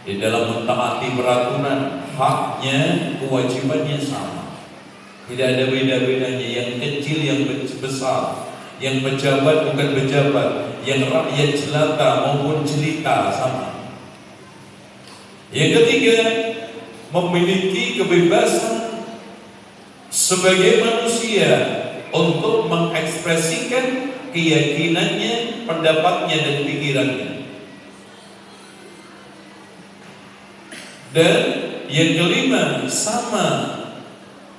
di dalam mentaati peraturan, haknya, kewajibannya sama. Tidak ada beda-bedanya, yang kecil, yang besar, yang pejabat bukan pejabat, yang rakyat jelata maupun jelita sama. Yang ketiga, memiliki kebebasan sebagai manusia untuk mengekspresikan keyakinannya, pendapatnya dan pikirannya. Dan yang kelima, sama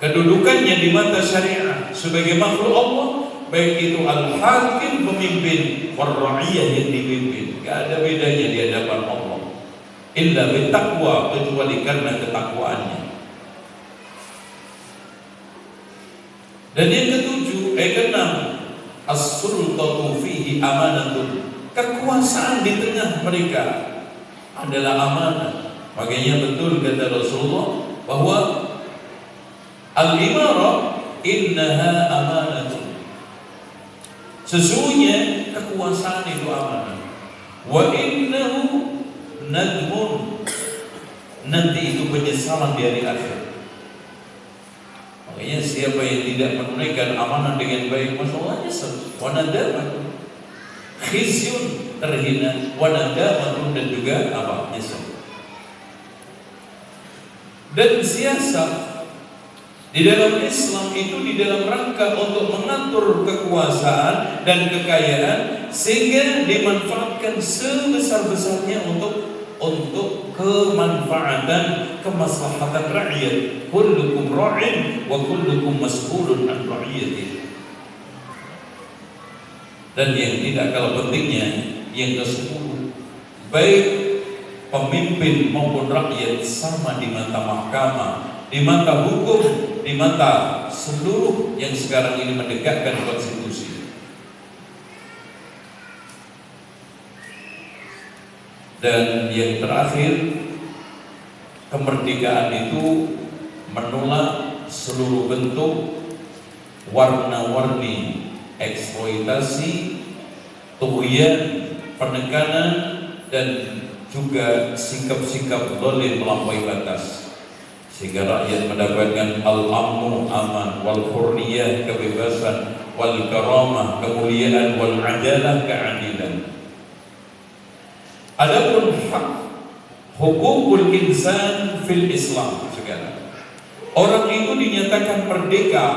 kedudukannya di mata syariat sebagai makhluk Allah, baik itu al-hakim pemimpin, war-ra'iyah yang dipimpin. Gak ada bedanya di hadapan Allah. Illa bittaqwa, kecuali karena ketakwaannya. Dan yang keenam, as-sultatu fihi amanatun. Kekuasaan di tengah mereka adalah amanah. Makanya betul kata Rasulullah bahwa al-imarah innaha amanatun. Sesungguhnya kekuasaan itu amanah. Wa innahu nadmun, nanti itu penyesalan di hari akhir. Makanya siapa yang tidak menunaikan amanah dengan baik, masalahnya nyesel. Wa nadamatun, khizyun, terhina. Wa nadamatun, dan juga apa? Nyesel. Dan siasat di dalam Islam itu di dalam rangka untuk mengatur kekuasaan dan kekayaan sehingga dimanfaatkan sebesar-besarnya untuk kemanfaatan, kemaslahatan rakyat. Kullukum ra'in wa kullukum mas'ulun an ra'iyatihi. Dan yang tidak kalah pentingnya, yang ke-10, baik pemimpin maupun rakyat sama di mata mahkamah, di mata hukum, di mata seluruh yang sekarang ini menegakkan konstitusi. Dan yang terakhir, kemerdekaan itu menolak seluruh bentuk warna-warni eksploitasi, tughyan, penekanan, dan juga sikap-sikap zalim melampaui batas, sehingga rakyat mendapatkan al-amnu, aman, wal hurriyah, kebebasan, wal karamah, kemuliaan, wal adalah, keadilan. Adapun hak hukukul insan fil Islam, sekarang orang itu dinyatakan merdeka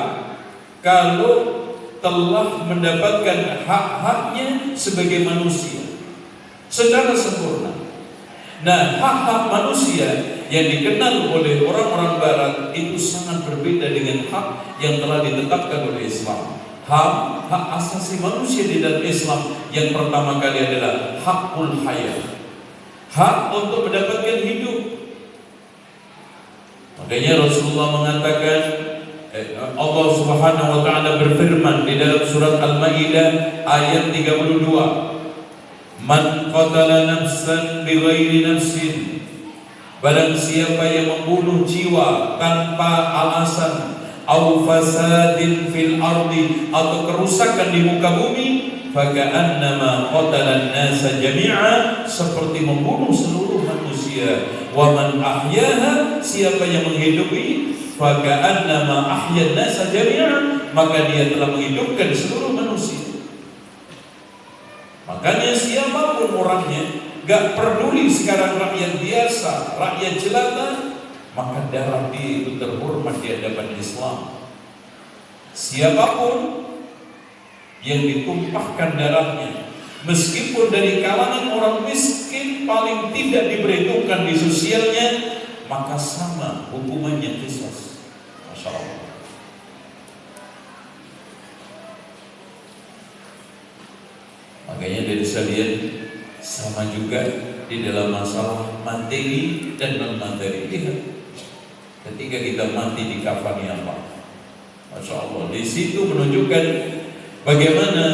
kalau telah mendapatkan hak-haknya sebagai manusia secara sempurna. Nah, hak-hak manusia yang dikenal oleh orang-orang Barat itu sangat berbeda dengan hak yang telah ditetapkan oleh Islam. Hak asasi manusia di dalam Islam yang pertama kali adalah hakul hayat, hak untuk mendapatkan hidup. Makanya Rasulullah mengatakan, Allah Subhanahu wa taala berfirman di dalam surat Al-Maidah ayat 32, man qatala nafsan bighairi nafsin, barang siapa yang membunuh jiwa tanpa alasan, au fasadin fil ardi, atau kerusakan di muka bumi, faka'annama qatala an-nasa jami'a, seperti membunuh seluruh manusia. Wa man ahyaha, siapa yang menghidupi, faka'annama ahya an-nasa jami'a, maka dia telah menghidupkan seluruh manusia. Makanya siapapun orangnya, gak peduli sekarang rakyat biasa, rakyat jelata, maka darah dia itu terhormat di hadapan Islam. Siapapun yang ditumpahkan darahnya, meskipun dari kalangan orang miskin paling tidak diperhitungkan di sosialnya, maka sama hukumannya qisas. Masya Allah. Makanya dari sekalian, sama juga di dalam masalah materi dan non materi. Lihat, ketika kita mati di kafani apa? Masya Allah. Di situ menunjukkan bagaimana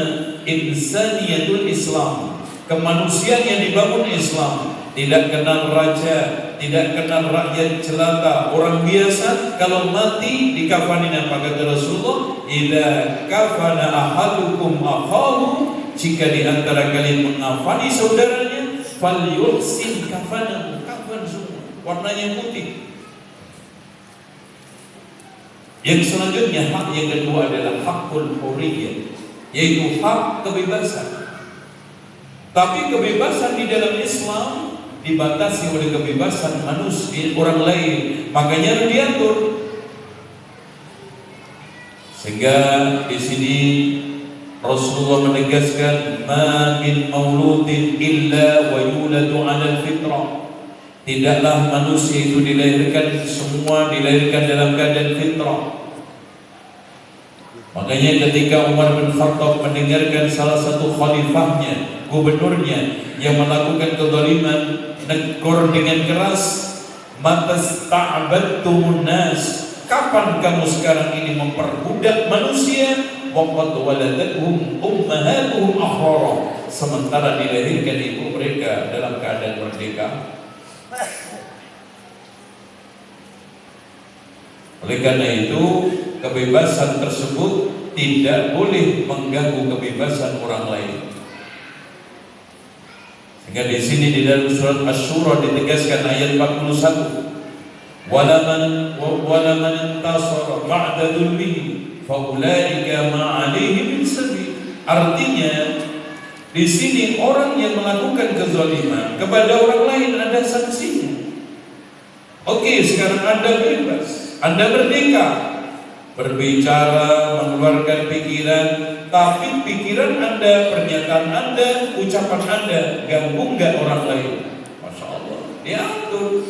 insaniyatul Islam, kemanusiaan yang dibangun Islam. Tidak kenal raja, tidak kenal rakyat jelata, orang biasa. Kalau mati di kafani apa kata Rasulullah? Idza kafana ahadukum akhahu, jika di antara kalian mengafani saudaranya, falyuhsin kafanahu, kafan semua warnanya putih. Yang selanjutnya, hak yang kedua adalah hakul hurriyah, yaitu hak kebebasan. Tapi kebebasan di dalam Islam dibatasi oleh kebebasan manusia orang lain. Makanya diatur Sehingga di sini Rasulullah menegaskan, ma min mauludin illa wa yuladu 'alal fitrah. Tidaklah manusia itu dilahirkan, semua dilahirkan dalam keadaan fitrah. Makanya ketika Umar bin Khattab mendengarkan salah satu khalifahnya, gubernurnya yang melakukan kezaliman, negur dengan keras, matasta'badtumun nas, kapan kamu sekarang ini memperbudak manusia? Waqad waladatuhum ummahatuhum ahrara, sementara dilahirkan ibu mereka dalam keadaan merdeka. Oleh karena itu, kebebasan tersebut tidak boleh mengganggu kebebasan orang lain. Sehingga di sini di dalam surat Asy-Syura ditegaskan ayat 41, walaman intasara ba'da dzulmihi faulaika ma 'alaihim min sabil. Artinya di sini orang yang melakukan kezaliman kepada orang lain ada sanksinya. Oke, sekarang Anda bebas, Anda merdeka berbicara, mengeluarkan pikiran, tapi pikiran Anda, pernyataan Anda, ucapan Anda ganggu nggak orang lain? Masya Allah, diatur.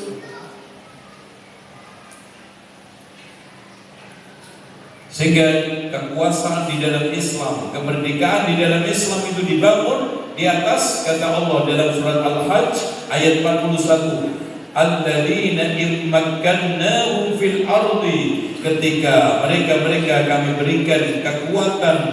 Sehingga kekuasaan di dalam Islam, kemerdekaan di dalam Islam itu dibangun di atas kata Allah dalam surat Al-Hajj ayat 41, alladzina immakkannahum fil ardi, ketika mereka kami berikan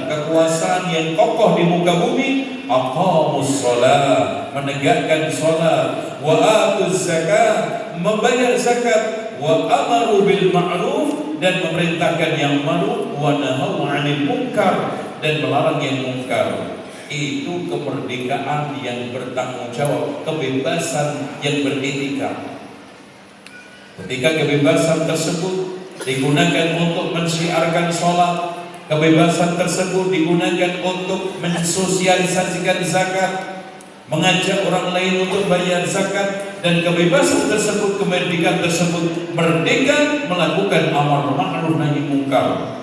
kekuasaan yang kokoh di muka bumi, aqamus shalah, menegakkan salat, wa atuz zakat, membayar zakat, wa amaru bil ma'ruf, dan memerintahkan yang ma'ruf, wa nahaw 'anil munkar, dan melarang yang munkar. Itu kemerdekaan yang bertanggung jawab, kebebasan yang beretika. Ketika kebebasan tersebut digunakan untuk mensyiarkan sholat, kebebasan tersebut digunakan untuk mensosialisasikan zakat, mengajak orang lain untuk bayar zakat, dan kebebasan tersebut, kemerdekaan tersebut merdeka melakukan amar ma'ruf nahi munkar.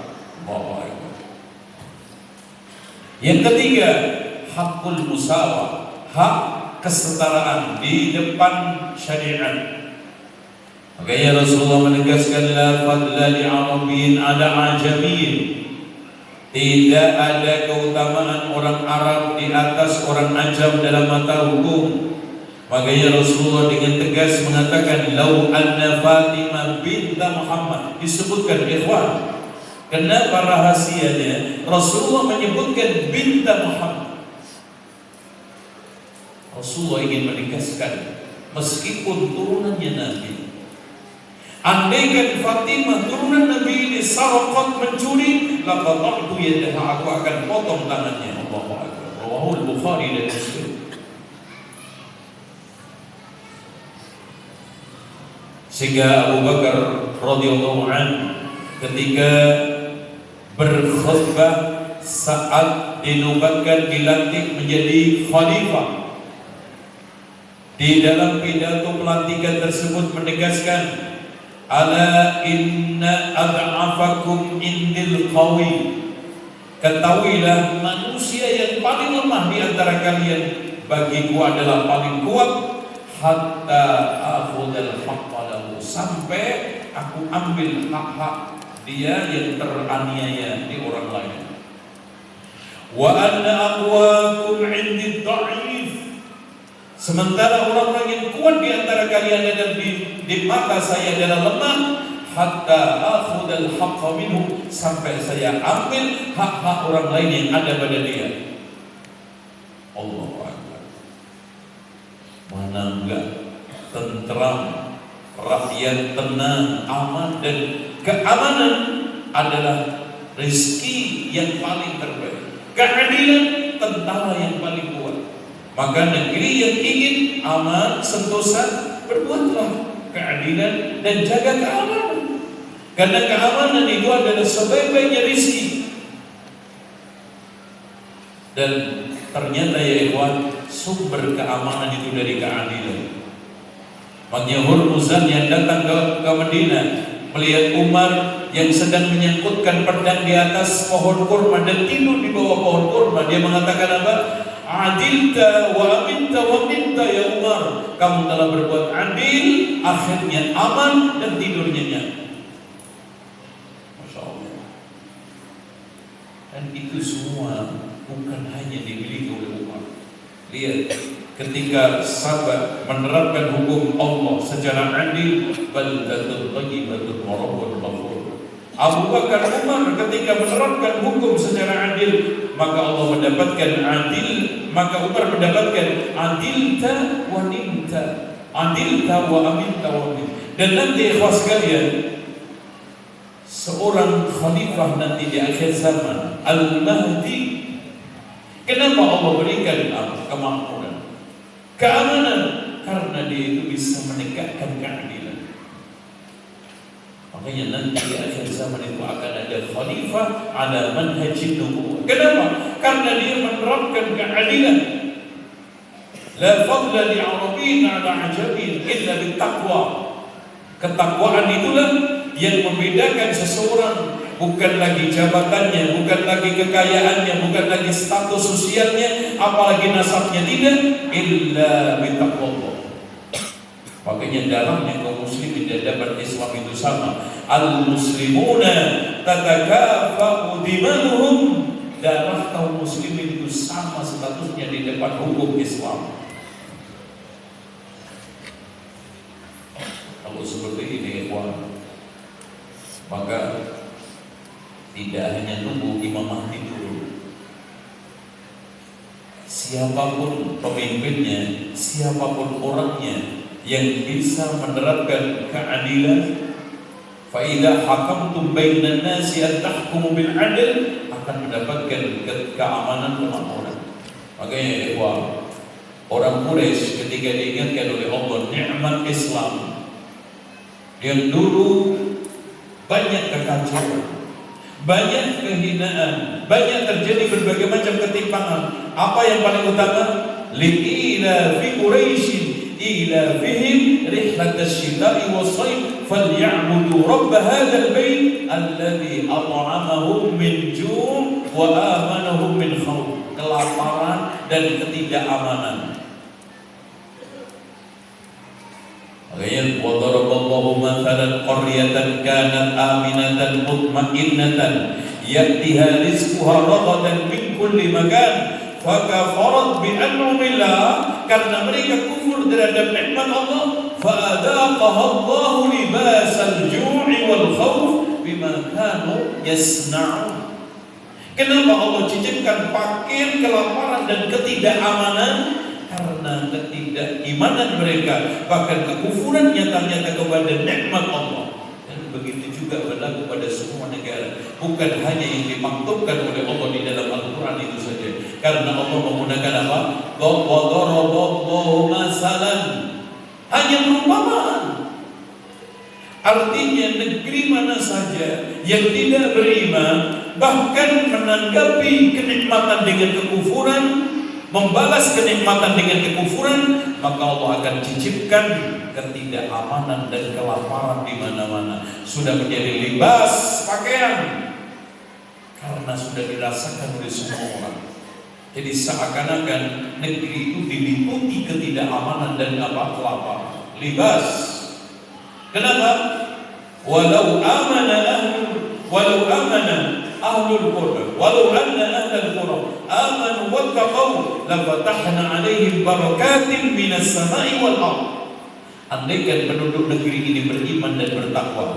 Yang ketiga, hakul musawah, hak kesetaraan di depan syariat. Makanya Rasulullah menegaskan, la fadla li arabiyyin ala ajamiyyin, tidak ada keutamaan orang Arab di atas orang Ajam dalam mata hukum. Makanya Rasulullah dengan tegas mengatakan, lau anna Fatimah binta Muhammad, disebutkan ikhwan. Kenapa rahasianya Rasulullah menyebutkan binta Muhammad? Rasulullah ingin menegaskan, meskipun turunannya Nabi, andaikan Fatimah turunan Nabi ini sarakat, mencuri, laqata'tu yadaha, aku akan potong tangannya. Allahu akbar. Rawahu Bukhari dan Muslim. Sehingga Abu Bakar radhiyallahu anhu ketika berkhutbah saat dinubatkan, dilantik menjadi khalifah, di dalam pidato pelantikan tersebut menegaskan, ala inna ad'afakum indil qawi, ketahuilah manusia yang paling lemah di antara kalian bagiku adalah paling kuat, hatta akhudal haqqa lahu, sampai aku ambil hak-hak dia yang teraniaya di orang lain. Wa anna aqwakum 'indi dha'if, sementara orang-orang yang kuat di antara kalian dan di mata saya adalah lemah, hatta akhudal haqqa minhu, sampai saya ambil hak-hak orang lain yang ada pada dia. Allahu akbar. Mana enggak tentram, rakyat tenang, aman, dan keamanan adalah rezeki yang paling terbaik. Keadilan tentara yang paling kuat. Maka negeri yang ingin aman, sentosa, berbuatlah keadilan dan jaga keamanan. Karena keamanan itu adalah sebaik-baiknya rezeki. Dan ternyata ya ikhwan, sumber keamanan itu dari keadilan. Makanya Hurmuzan yang datang ke Madinah melihat Umar yang sedang menyangkutkan pedang di atas pohon kurma dan tidur di bawah pohon kurma. Dia mengatakan apa? Adilta wa aminta wa minta ya Umar. Kamu telah berbuat adil, akhirnya aman dan tidur nyenyak. Masya Allah. Dan itu semua bukan hanya dimiliki oleh Umar. Lihat, ketika sahabat menerapkan hukum Allah secara adil, baldatun thayyibatun wa rabbun ghafur. Abu Bakar, Umar ketika menerapkan hukum secara adil, maka Allah mendapatkan adil, maka Umar mendapatkan adilta wa nimta, adilta wa aminta wa min. Dan nanti ikhwas sekalian, seorang khalifah nanti di akhir zaman, Al-Mahdi, kenapa Allah berikan kemakmuran, keamanan? Karena dia itu bisa menegakkan keadilan. Makanya nanti di akhir zaman itu akan ada khalifah ala manhajin nubuwwah. Kenapa? Karena dia menerapkan keadilan. La fadla li 'arabiyyin 'ala 'ajamiyyin illa bittaqwa. Ketakwaan itulah yang membedakan seseorang, bukan lagi jabatannya, bukan lagi kekayaannya, bukan lagi status sosialnya, apalagi nasabnya, tidak, illa bittaqwa. Makanya darahnya kaum muslimin di hadapan Islam itu sama. Al-muslimuna tatakafa'u dimanuhum. Darah kaum muslimin itu sama statusnya di depan hukum Islam. Kalau seperti ini, ikhwan, maka tidak hanya tunggu Imam Mahdi turun. Siapapun pemimpinnya, siapapun orangnya yang bisa menerapkan keadilan, fa idza hakamtum bainan nasi an tahkumu bil adl, akan mendapatkan keamanan kemakmuran. Makanya ikhwan, orang Quraisy ketika diingatkan oleh Allah nikmat Islam yang dulu banyak kekacauan, banyak kehinaan, banyak terjadi berbagai macam ketimpangan, apa yang paling utama? Li'ila fi Quraisy ila fihim rihlat asy-syita'i was-sayf falyabudu rabb hadzal bait alladzi at'amahum min ju' wa amanahum min khauf. Kelaparan dan ketidakamanan. Ayat wa daraballahu mathalan qaryatan kanat aminatan mutma'innatan ya'tiha rizquha ragadan min kulli makan fakafarat bi'an'amillah, karena mereka kufur terhadap nikmat Allah, fa'adaqaha Allahu libasal ju'i wal khawf bima kanu yasna'un. Kenapa Allah cicipkan pakaian kelaparan dan ketidakamanan? Karena ketidakimanan mereka, bahkan kekufuran nyata-nyata kepada nikmat Allah. Dan begitu juga berlaku pada semua negara, bukan hanya yang dimaktubkan oleh Allah di dalam Al-Quran itu saja. Karena Allah menggunakan apa? Wa daraballahu masalan, hanya perumpamaan. Artinya negeri mana saja yang tidak beriman, bahkan menanggapi kenikmatan dengan kekufuran, membalas kenikmatan dengan kekufuran, maka Allah akan cicipkan ketidakamanan dan kelaparan di mana-mana. Sudah menjadi libas pakaian karena sudah dirasakan oleh semua orang. Jadi seakan-akan negeri itu diliputi ketidakamanan dan kelaparan. Libas. Kenapa? Walau amana ahlul qura, walau anna ahlul qura amanu wattaqau lafatahna 'alaihim barakatin minas sama'i wal ardh. Andaikan penduduk negeri ini beriman dan bertakwa,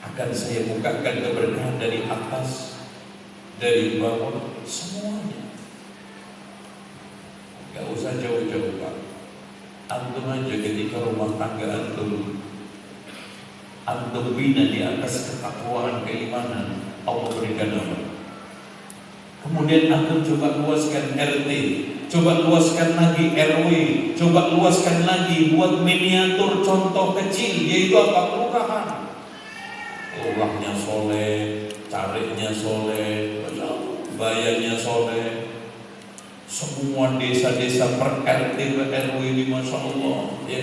akan saya bukakan keberkahan dari atas, dari bawah, semuanya. Gak usah jauh-jauh, Pak. Antum aja ketika rumah tangga antum bina di atas ketakwaan, keimanan, Allah berikan apa? Kemudian antum coba luaskan RT, coba luaskan lagi RW, coba luaskan lagi, buat miniatur contoh kecil, yaitu apa? Kelurahan. Lurahnya soleh, careknya soleh, bayarnya soleh. Semua desa-desa per RT RW ini, Masya Allah, ya,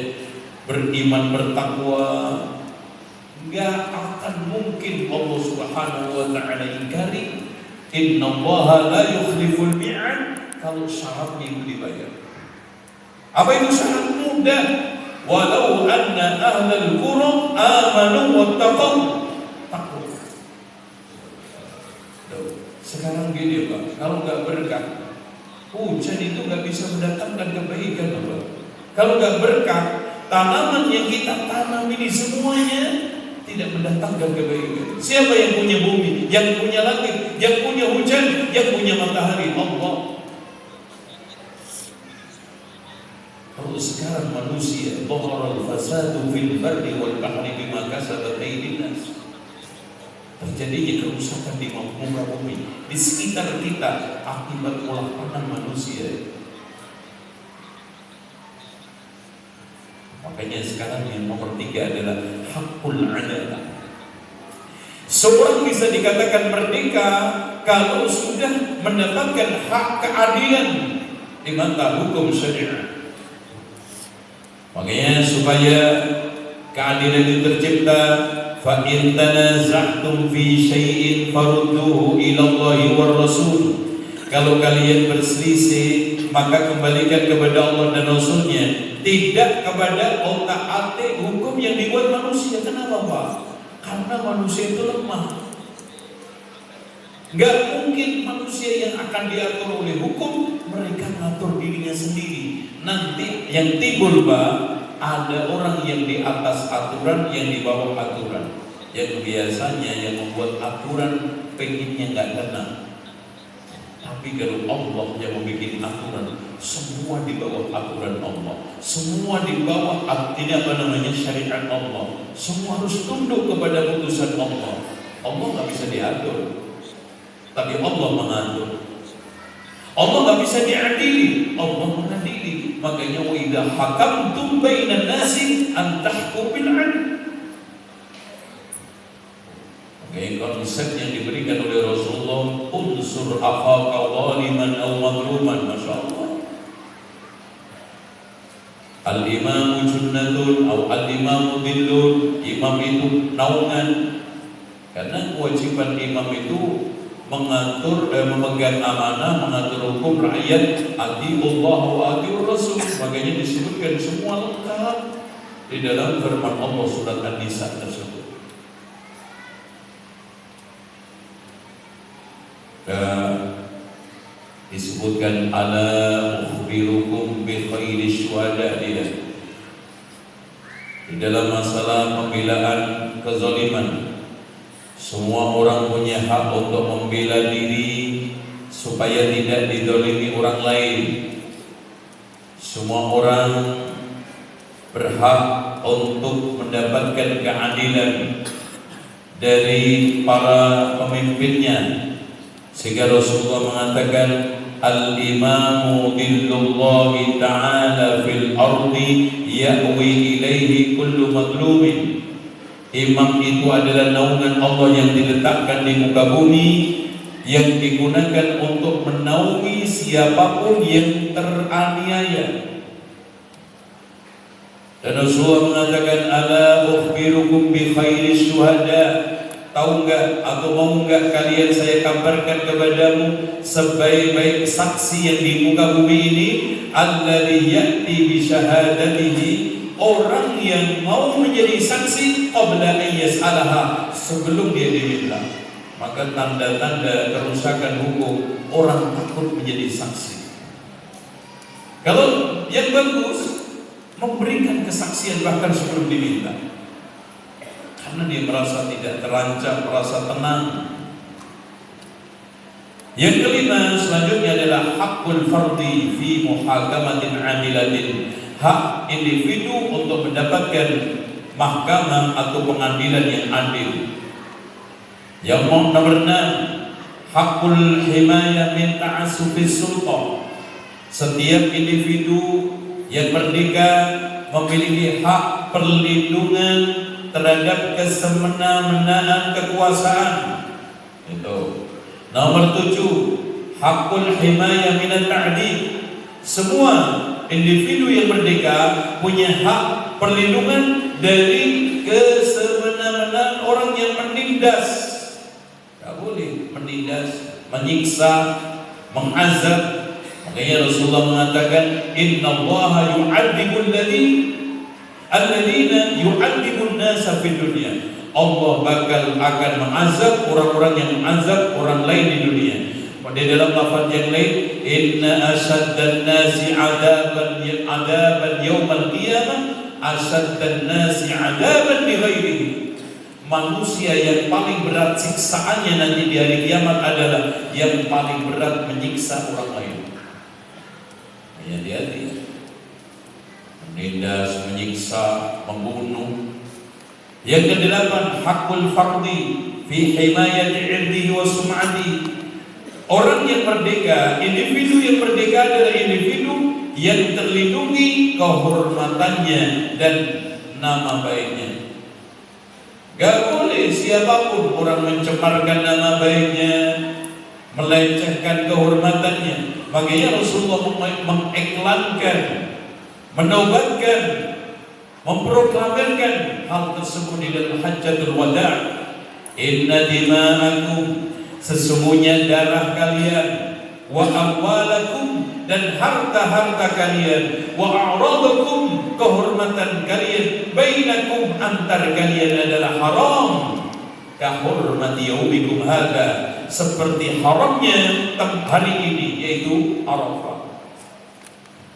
beriman, bertakwa. Nggak akan mungkin Allah Subhanahu wa ta'ala ingkari. Innallaha la yukhliful mi'ad kalau syaratnya itu dibayar. Apa itu syarat? Mudah. Walau anna ahlal qura amanu wattaqaw. Takut. Sekarang gini Pak, kalau nggak berkah, hujan itu nggak bisa mendatangkan kebaikan Pak. Kalau nggak berkah, tanaman yang kita tanam ini semuanya tidak mendatangkan kebaikan. Siapa yang punya bumi, yang punya langit, yang punya hujan, yang punya matahari? Allah. Kalau sekarang manusia dhaharal fasadu fil barri wal bahri bima kasabat aydin nas, terjadinya kerusakan di muka bumi, di sekitar kita akibat ulah tangan manusia. Makanya sekarang yang nomor 3 adalah hakul adalah. Seorang bisa dikatakan merdeka kalau sudah mendapatkan hak keadilan di mata hukum syariat. Makanya supaya keadilan itu tercipta, fa in tanaza'tum fi syai'in farudduhu ila Allahi war Rasul. Kalau kalian berselisih, maka kembalikan kepada Allah dan Rasulnya, tidak kepada otak-atik hukum yang dibuat manusia. Kenapa Pak? Karena manusia itu lemah. Gak mungkin manusia yang akan diatur oleh hukum, mereka mengatur dirinya sendiri. Nanti yang timbul Pak, ada orang yang di atas aturan, yang di bawah aturan. Yang biasanya yang membuat aturan pengennya gak tenang. Tapi kalau Allah yang membuat aturan, semua di bawah aturan Allah, semua di bawah syariat Allah, semua harus tunduk kepada putusan Allah. Allah nggak bisa diatur, tapi Allah mengatur. Allah nggak bisa diadili, Allah mengadili. Makanya wa idza hakamtum bainan nasi an tahkum bil 'adl. Oke, konsep yang diberikan oleh Rasulullah, unsur akhaka zaliman aw madluman, masyaallah. Al-imamu junnatun atau al-imamu dhillun. Imam itu naungan. Karena kewajiban imam itu mengatur dan memegang amanah, mengatur hukum rakyat. Atiullah wa atiur Rasul. Makanya disebutkan semua lengkap di dalam firman Allah surat An-Nisa tersebut. Disebutkan ala ukhbirukum bi khairi syuhada. Di dalam masalah pembelaan kezaliman, semua orang punya hak untuk membela diri supaya tidak dizalimi orang lain. Semua orang berhak untuk mendapatkan keadilan dari para pemimpinnya. Sehingga Rasulullah mengatakan al-imamu dhillullahi ta'ala fil ardi ya'wi ilaihi kullu madlumin. Imam itu adalah naungan Allah yang diletakkan di muka bumi, yang digunakan untuk menaungi siapapun yang teraniaya. Dan Rasulullah mengatakan ala ukhbirukum bi khairi syuhada. Tahu enggak atau mau enggak kalian saya kabarkan kepadamu sebaik-baik saksi yang di muka bumi ini, alladzi ya'ti bi syahadatihi, orang yang mau menjadi saksi qabla an yas'alaha, sebelum dia diminta. Maka tanda-tanda kerusakan hukum, orang takut menjadi saksi. Kalau yang bagus memberikan kesaksian bahkan sebelum diminta, karena dia merasa tidak terancam, merasa tenang. Yang kelima selanjutnya adalah hakul fardi fi muhakamatin adilatin, hak individu untuk mendapatkan mahkamah atau pengadilan yang adil. Yang nomor 6, hakul himayah min ta'assufis sultan. Setiap individu yang merdeka memiliki hak perlindungan terhadap kesemena-menaan kekuasaan. Itu. Nomor 7, hakul himayah minat ta'dil. Semua individu yang merdeka punya hak perlindungan dari kesemena-menaan orang yang menindas. Tidak boleh menindas, menyiksa, mengazab. Makanya Rasulullah mengatakan, Inna Allaha yu'adzibul alladzina yu'adzibun nasa fid dunya. Allah akan mengazab orang-orang yang mengazab orang lain di dunia. Di dalam lafaz yang lain, inna asyaddan nasi adaban yaumal qiyamah asyaddan nasi adaban bi ghairihi. Manusia yang paling berat siksaannya nanti di hari kiamat adalah yang paling berat menyiksa orang lain. Hati-hati, menindas, menyiksa, membunuh. Yang kedelapan, hakul fardhi fi himayati irdihi wa sum'ati. Orang yang merdeka, individu yang merdeka adalah individu yang terlindungi kehormatannya dan nama baiknya. Gak boleh siapapun orang mencemarkan nama baiknya, melecehkan kehormatannya. Makanya Rasulullah mengiklankan, menobatkan, memproklamirkan hal tersebut di dalam Hajjatul Wada'. Inna dima'akum, sesungguhnya darah kalian, wa amwalakum, dan harta-harta kalian, wa a'radakum, kehormatan kalian, bainakum, antar kalian adalah haram, kahurmati yaumikum hadha, seperti haramnya hari ini, yaitu Arafah.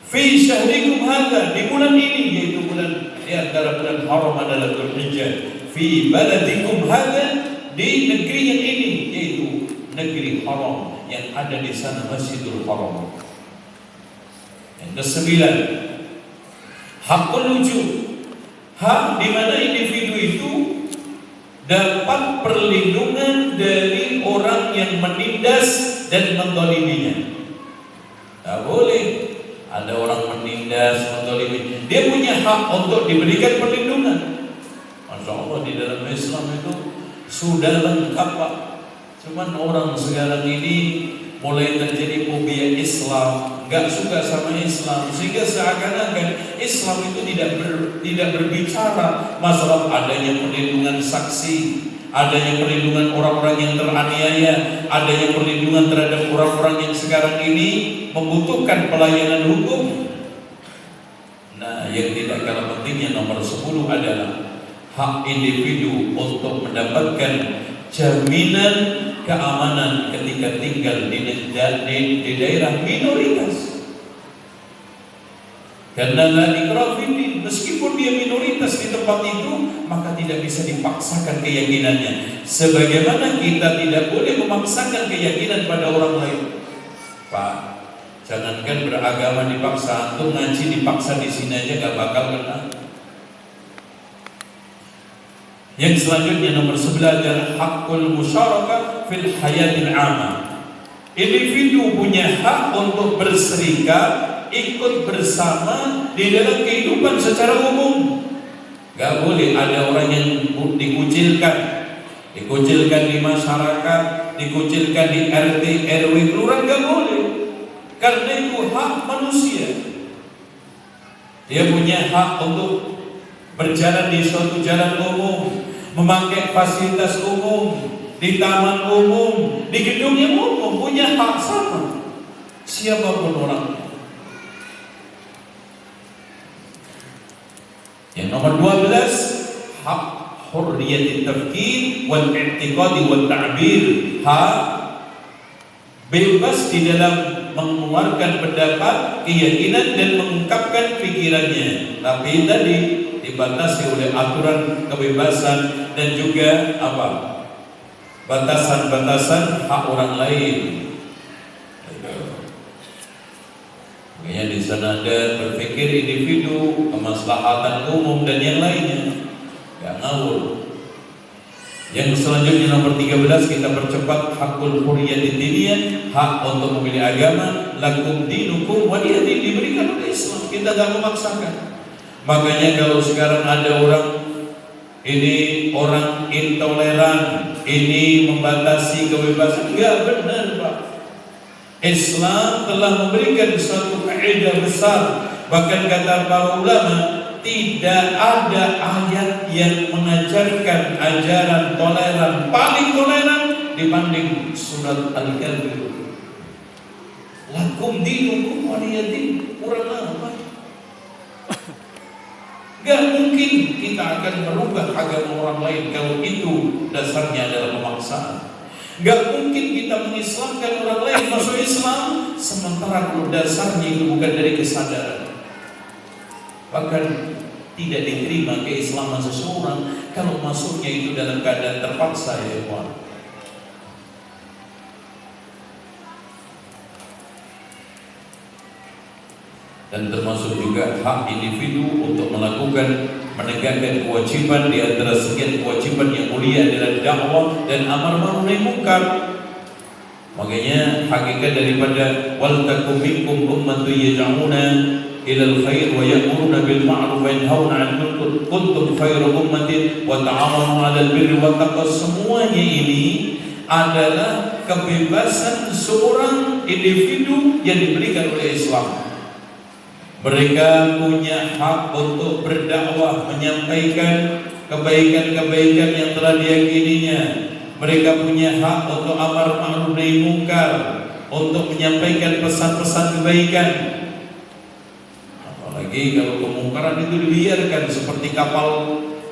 Fi syahrikum hadha, di bulan ini, yaitu bulan di antara bulan haram adalah Dzulhijjah. Fi baladikum hadha, di negeri yang ini, yaitu negeri haram, yang ada di sana Masjidul Haram. Yang kesembilan, hakul wujud, hak di mana individu itu dapat perlindungan dari orang yang menindas dan mendoliminya. Tak boleh ada orang menindas, mendolimi. Dia punya hak untuk diberikan perlindungan. Masya Allah, di dalam Islam itu sudah lengkap, Pak. Cuman orang sekarang ini mulai terjadi fobia Islam, gak suka sama Islam, sehingga seakan-akan Islam itu tidak berbicara masalah adanya perlindungan saksi, adanya perlindungan orang-orang yang teraniaya, adanya perlindungan terhadap orang-orang yang sekarang ini membutuhkan pelayanan hukum. Nah, yang tidak kalah pentingnya nomor 10 adalah hak individu untuk mendapatkan jaminan keamanan ketika tinggal di daerah minoritas. Karena la ikraha fiddin, meskipun dia minoritas di tempat itu, maka tidak bisa dipaksakan keyakinannya. Sebagaimana kita tidak boleh memaksakan keyakinan pada orang lain. Pak, jangankan beragama dipaksa, antum ngaji dipaksa di sini aja gak bakal kena. Yang selanjutnya nomor 11 adalah hakul musyarakah fil hayatil 'amah. Individu punya hak untuk berserikat, ikut bersama di dalam kehidupan secara umum. Gak boleh ada orang yang dikucilkan di masyarakat, dikucilkan di RT, RW, kelurahan, gak boleh. Karena itu hak manusia. Dia punya hak untuk berjalan di suatu jalan umum, memakai fasilitas umum, di taman umum, di gedung yang umum, punya hak sama siapapun orangnya. Yang nomor 12, hak hurriyatit tafkir wal i'tiqadi wal ta'bir, hak bebas di dalam mengeluarkan pendapat, keyakinan dan mengungkapkan pikirannya. Tapi tadi dibatasi oleh aturan kebebasan dan juga batasan-batasan hak orang lain. Makanya di sana ada berpikir individu, kemaslahatan umum dan yang lainnya. Gak ngawur. Yang selanjutnya nomor 13, kita percepat hakul hurriyatid diniyah, hak untuk memilih agama, lakum dinukum waliyadin, diberikan oleh Islam. Kita gak memaksakan. Makanya kalau sekarang ada orang ini orang intoleran, ini membatasi kebebasan, enggak benar, Pak. Islam telah memberikan suatu kaidah besar. Bahkan kata para ulama, tidak ada ayat yang mengajarkan ajaran toleran paling toleran dibanding surat Al-Kafirun. Lakum dinukum waliyadin. Kurang apa? Gak mungkin kita akan merubah agama orang lain kalau itu dasarnya adalah pemaksaan. Gak mungkin kita mengislamkan orang lain masuk Islam sementara kalau dasarnya itu bukan dari kesadaran. Bahkan tidak diterima keislaman seseorang kalau masuknya itu dalam keadaan terpaksa, ya ikhwan. Dan termasuk juga hak individu untuk melakukan menegakkan kewajiban di antara sekian kewajiban yang mulia adalah dakwah dan amar ma'ruf nahi munkar. Makanya hakikat daripada wal takum minkum ummatun yad'una ila al-khair wa ya'muruna bil ma'ruf wa yanhauna 'anil munkar kuntum khairu ummatin wa ta'awanu 'alal birri wat taqwa. Semuanya ini adalah kebebasan seorang individu yang diberikan oleh Islam. Mereka punya hak untuk berdakwah, menyampaikan kebaikan-kebaikan yang telah diyakininya. Mereka punya hak untuk amar ma'ruf nahi munkar, untuk menyampaikan pesan-pesan kebaikan. Apalagi kalau kemungkaran itu dibiarkan seperti kapal.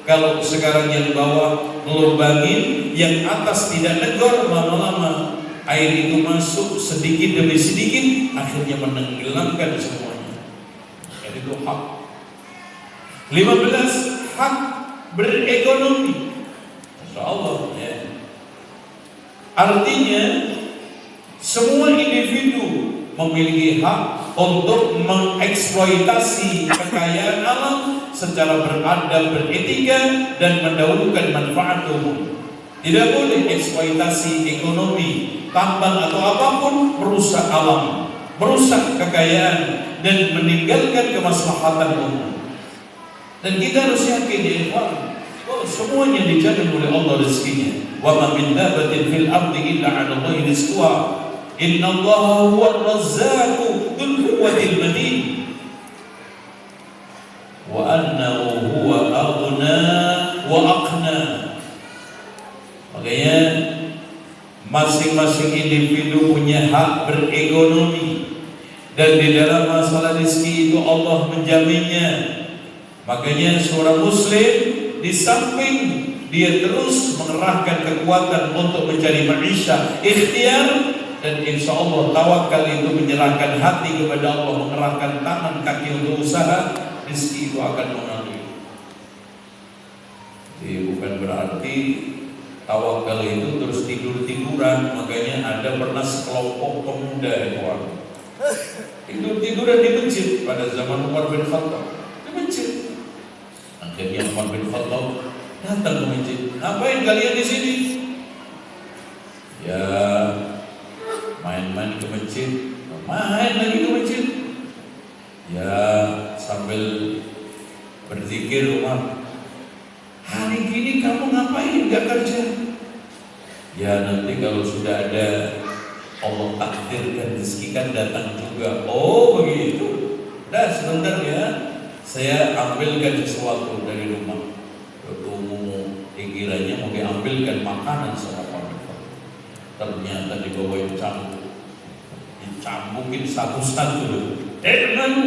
Kalau sekarang yang bawah ngelumbangin, yang atas tidak negor, lama-lama air itu masuk sedikit demi sedikit, akhirnya menenggelamkan semuanya. Itu hak. 15 hak berekonomi. Masya Allah, ya. Artinya semua individu memiliki hak untuk mengeksploitasi kekayaan alam secara beradab, beretika dan mendahulukan manfaat umum. Tidak boleh eksploitasi ekonomi, tambang atau apapun merusak alam, merusak kekayaan dan meninggalkan kemaslahatan umum. Dan kita harus yakin, ya ikhwan, semuanya dijamin oleh Allah rezekinya. Wa ma min dabatin fil ardi illa 'ala Allahi rizquha. Innallaha huwar razzaqu dzul quwwatil matin. Wa annahu huwa aghna wa aqna. Makanya masing-masing individu punya hak berekonomi. Dan di dalam masalah rezeki itu Allah menjaminnya. Makanya seorang muslim di samping dia terus mengerahkan kekuatan untuk mencari maisha, ikhtiar, dan insya Allah tawakal itu menyerahkan hati kepada Allah, mengerahkan tangan kaki untuk usaha, rezeki itu akan mengalir. Jadi bukan berarti tawakal itu terus tidur-tiduran. Makanya ada pernah sekelompok pemuda yang tidur-tiduran di masjid pada zaman Umar bin Khattab. Di masjid. Akhirnya Umar bin Khattab datang ke masjid. Ngapain kalian di sini? Ya, main-main ke masjid. Main lagi ke masjid. Ya, sambil berzikir Umar. Hari gini kamu ngapain? Gak kerja? Ya, nanti kalau sudah ada Allah takdirkan rezeki kan datang juga. Oh begitu. Dah sebentar ya, saya ambilkan sesuatu dari rumah. Ketemu pikirannya mau diambilkan makanan sama Pak. Ternyata dibawain cambuk, dicambukin satu-satu. Lalu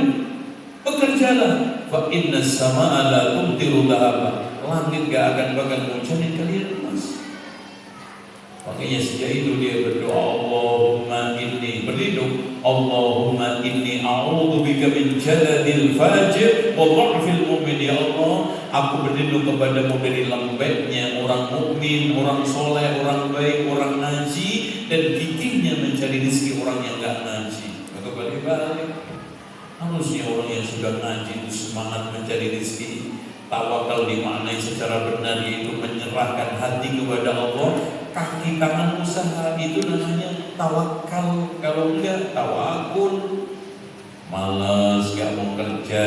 bekerjalah. Fa inna samaa'a la tumtiru dhahaba. Langit gak akan bakal ngucapin kalian emas. Makanya sejak itu dia berdoa, Allahumma inni, berlindung, Allahumma inni a'udzubika min jaladil fajir wa dha'fil mu'min. Ya Allah, aku berlindung kepadamu dari lembeknya orang mukmin, orang soleh, orang baik, orang ngaji, dan gigihnya mencari rezeki orang yang gak ngaji. Maka balik-balik, harusnya orang yang sudah ngaji itu semangat mencari rezeki. Tawakal dimaknai secara benar, yaitu menyerahkan hati kepada Allah. Kaki tangan usaha itu namanya tawakal. Kalau enggak tawakul, malas, gak mau kerja,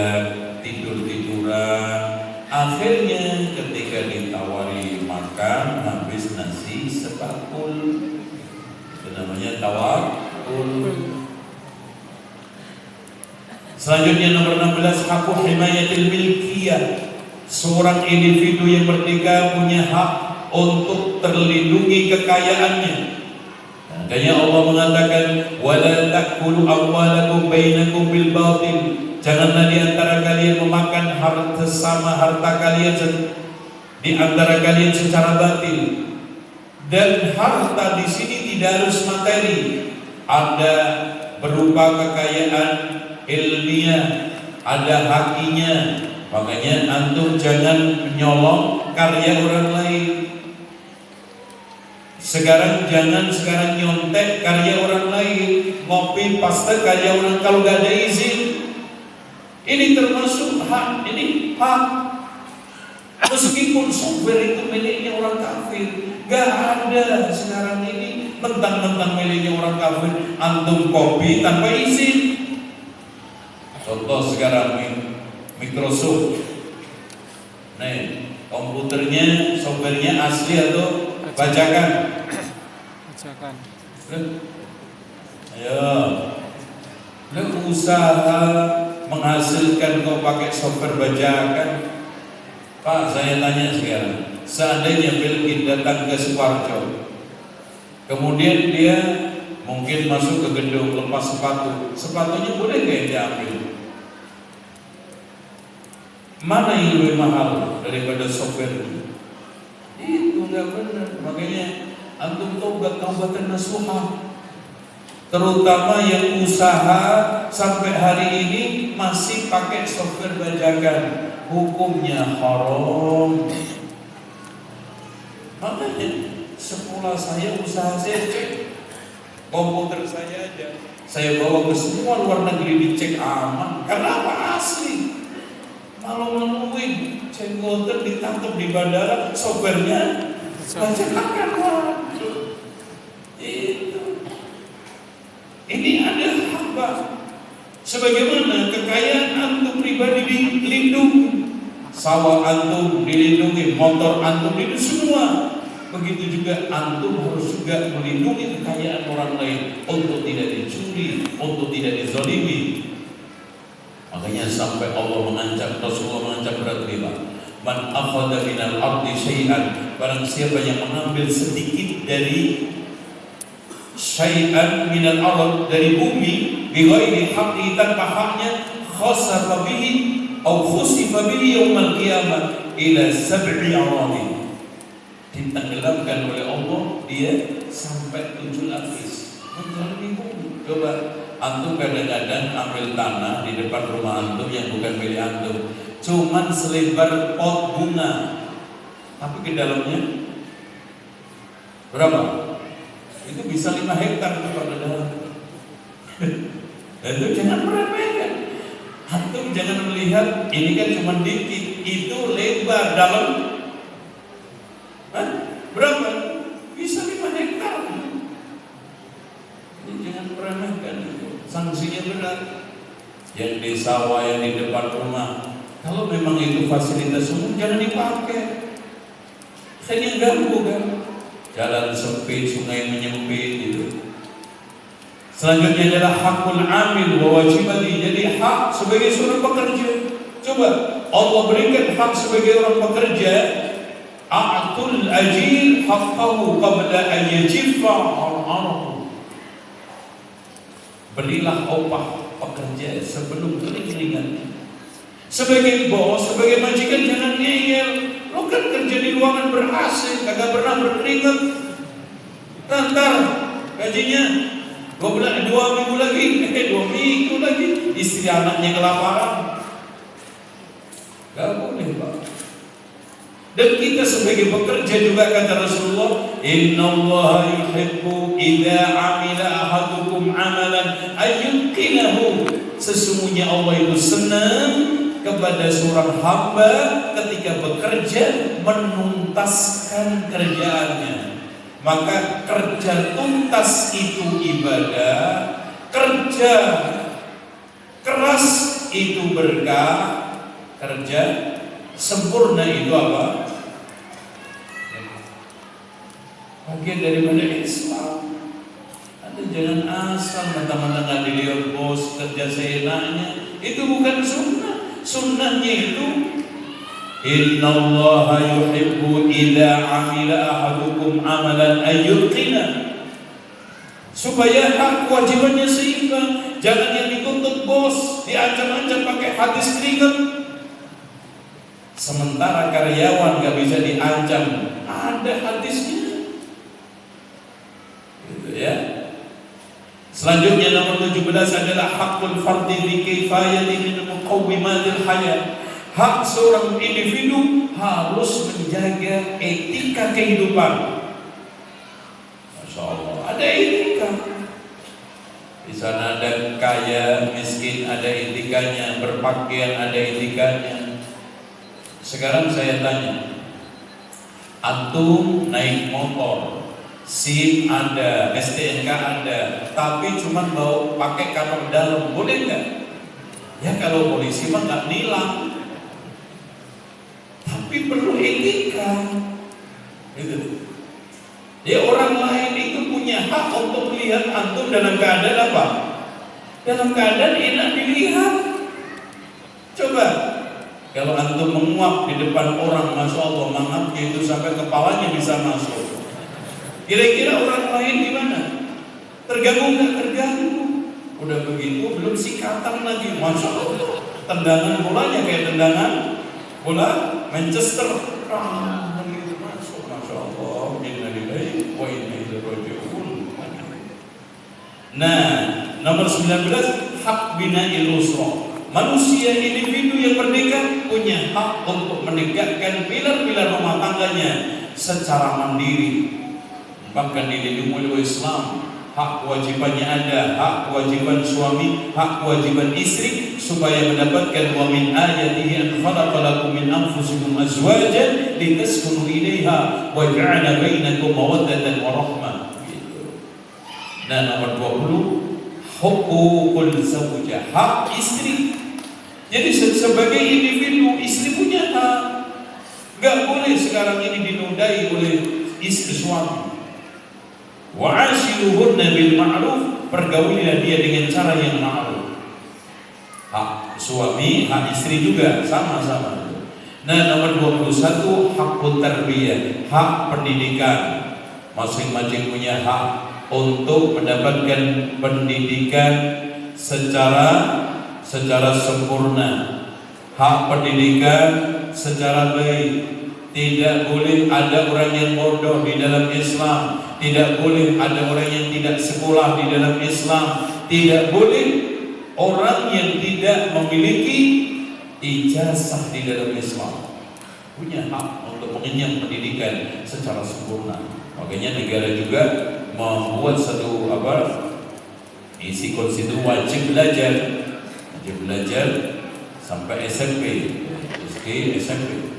tidur-tiduran. Akhirnya ketika ditawari makan, habis nasi sebakul. Itu namanya tawakul. Selanjutnya nomor 16, hakku himayatil milkiyah. Seorang individu yang merdeka punya hak untuk terlindungi kekayaannya. Makanya Allah mengatakan, wala ta'kulu amwalakum bainakum bil batil. Janganlah di antara kalian memakan harta kalian di antara kalian secara batil. Dan harta di sini tidak harus materi, ada berupa kekayaan ilmiah, ada hakinya. Makanya antum jangan menyolong karya orang lain. Sekarang nyontek karya orang lain, ngopi pasta karya orang kalau gak ada izin. Ini termasuk hak, ini hak. Meskipun software itu miliknya orang kafir, gak ada sekarang ini mentang-mentang miliknya orang kafir antum kopi tanpa izin. Contoh sekarang Microsoft, nih komputernya, softwarenya asli atau bajakan? Bajakan. Ayo, lu usaha menghasilkan kau pakai software bajakan. Pak, saya tanya sekarang, seandainya Bilkin datang ke Sukoharjo, kemudian dia mungkin masuk ke gedung lepas sepatu, sepatunya boleh nggak diambil? Mana yang lebih mahal daripada software itu? Itu nggak benar. Makanya antum taubatan nasuha, terutama yang usaha sampai hari ini masih pakai software bajakan, hukumnya haram. Makanya sekolah saya, usaha saya cek komputer saya aja, saya bawa ke semua luar negeri dicek aman. Karena apa? Asli. Kalau menemuin komputer ditangkap di bandara, softwarenya bajakan. Itu. Ini ada hak. Sebagaimana kekayaan antum pribadi dilindungi, sawah antum dilindungi, motor antum dilindungi, semua. Begitu juga antum harus juga melindungi kekayaan orang lain untuk tidak dicuri, untuk tidak dizalimi. Makanya sampai Allah mengancam, Rasulullah mengancam berat riba. Man akhadha minal ardi syai'an, barang siapa yang mengambil sedikit dari syai'an minal ard, dari bumi, bighairi haqqi, tanpa haknya, khasafa bihi atau khusifa bihi yaumil qiyamah ila sab'i aradin, ditenggelamkan oleh Allah dia sampai 7 lapis menjalani bumi. Coba antum kadang-kadang ambil tanah di depan rumah antum yang bukan milik antum, cuman selebar pot bunga, tapi ke dalamnya berapa? Itu bisa 5 hektar itu pada dalam. Itu jangan meremehkan. Antum jangan melihat ini kan cuma dikit, itu lebar dalam. Berapa? Bisa 5 hektar. Ini jangan meremehkan. Sanksinya berat. Yang di sawah, yang di depan rumah, kalau memang itu fasilitas umum jangan dipakai. Kan yang ganggu kan. Jalan sempit, sungai menyempit itu. Selanjutnya adalah hakul amil wa wajibati. Jadi hak sebagai seorang pekerja. Coba Allah berikan hak sebagai orang pekerja. A'tul ajir haqqahu qabla an yajiffa al-ardu. Berilah upah pekerja sebelum kering-keringan. Sebagai bos, sebagai majikan jangan ngeyel. Lo kan kerja di ruangan ber-AC, kagak pernah berkeringat. Ntar gajinya 2 minggu lagi, 2 minggu lagi, istri anaknya kelaparan. Gak boleh, Pak. Dan kita sebagai pekerja juga kata Rasulullah, innallaha yuhibbu idza amila ahadukum amalan ayyuqinahu. Sesungguhnya Allah itu senang kepada seorang hamba ketika bekerja menuntaskan kerjaannya. Maka kerja tuntas itu ibadah, kerja keras itu berkah, kerja sempurna itu apa? Bagian daripada Islam. Anda jangan asal mentang-mentang nggak dilihat bos kerja seenaknya, Itu bukan sunnah. Sunnahnya itu innallaha yuhibbu idza amila ahadukum amalan ayyuqina. Supaya hak kewajibannya seimbang. Jangan yang dituntut bos, diancam-ancam pakai hadis keringat. Sementara karyawan gak bisa diancam, ada hadisnya. Gitu ya. Selanjutnya nomor 17 adalah hakul fardhi li kifayati min muqawwimatil hayat. Hak seorang individu harus menjaga etika kehidupan. Masya Allah, ada etika. Di sana ada kaya, miskin, ada etikanya. Berpakaian, ada etikanya. Sekarang saya tanya, antum naik motor, SIM ada, STNK ada, tapi cuma mau pakai kamar dalam, boleh nggak? Ya kalau polisi mah nggak nilang. Tapi perlu etika. Gitu. Ya orang lain itu punya hak untuk melihat antum dalam keadaan apa? Dalam keadaan enak dilihat. Coba kalau antum menguap di depan orang, masya Allah, mangapnya itu sampai kepalanya bisa masuk. Kira-kira orang lain gimana? Terganggu nggak? Terganggu. Udah begitu belum sikatan lagi, masya Allah. Tendangan bolanya kayak tendangan bola Manchester. Begitu masuk, masya Allah. Innalillahi wa inna ilaihi raji'un. Nah, nomor 19 hak bina'il usra. Manusia individu yang merdeka punya hak untuk menegakkan pilar-pilar rumah tangganya secara mandiri. Bahkan dilindungi oleh Islam. Hak kewajibannya ada, hak kewajiban suami, hak kewajiban istri, supaya mendapatkan wa min ayatihi an khalaqa lakum min anfusikum azwajan litaskunu ilaiha wa ja'ala bainakum mawaddatan wa rahmah. Nah, nomor 20 hukukul zawjah, hak istri. Jadi sebagai individu istri punya hak. Gak boleh sekarang ini dinodai oleh istri suami. Wa ashiruhunna bil ma'ruf, pergaulilah dia dengan cara yang ma'ruf. Hak suami, hak istri juga sama-sama. Nah, nomor 21 hakut tarbiyah, hak pendidikan. Masing-masing punya hak untuk mendapatkan pendidikan secara sempurna. Hak pendidikan secara baik. Tidak boleh ada orang yang bodoh di dalam Islam. Tidak boleh ada orang yang tidak sekolah di dalam Islam. Tidak boleh orang yang tidak memiliki ijazah di dalam Islam. Punya hak untuk mengenyam pendidikan secara sempurna. Makanya negara juga membuat satu isi konstitusi wajib belajar sampai SMP, SMP.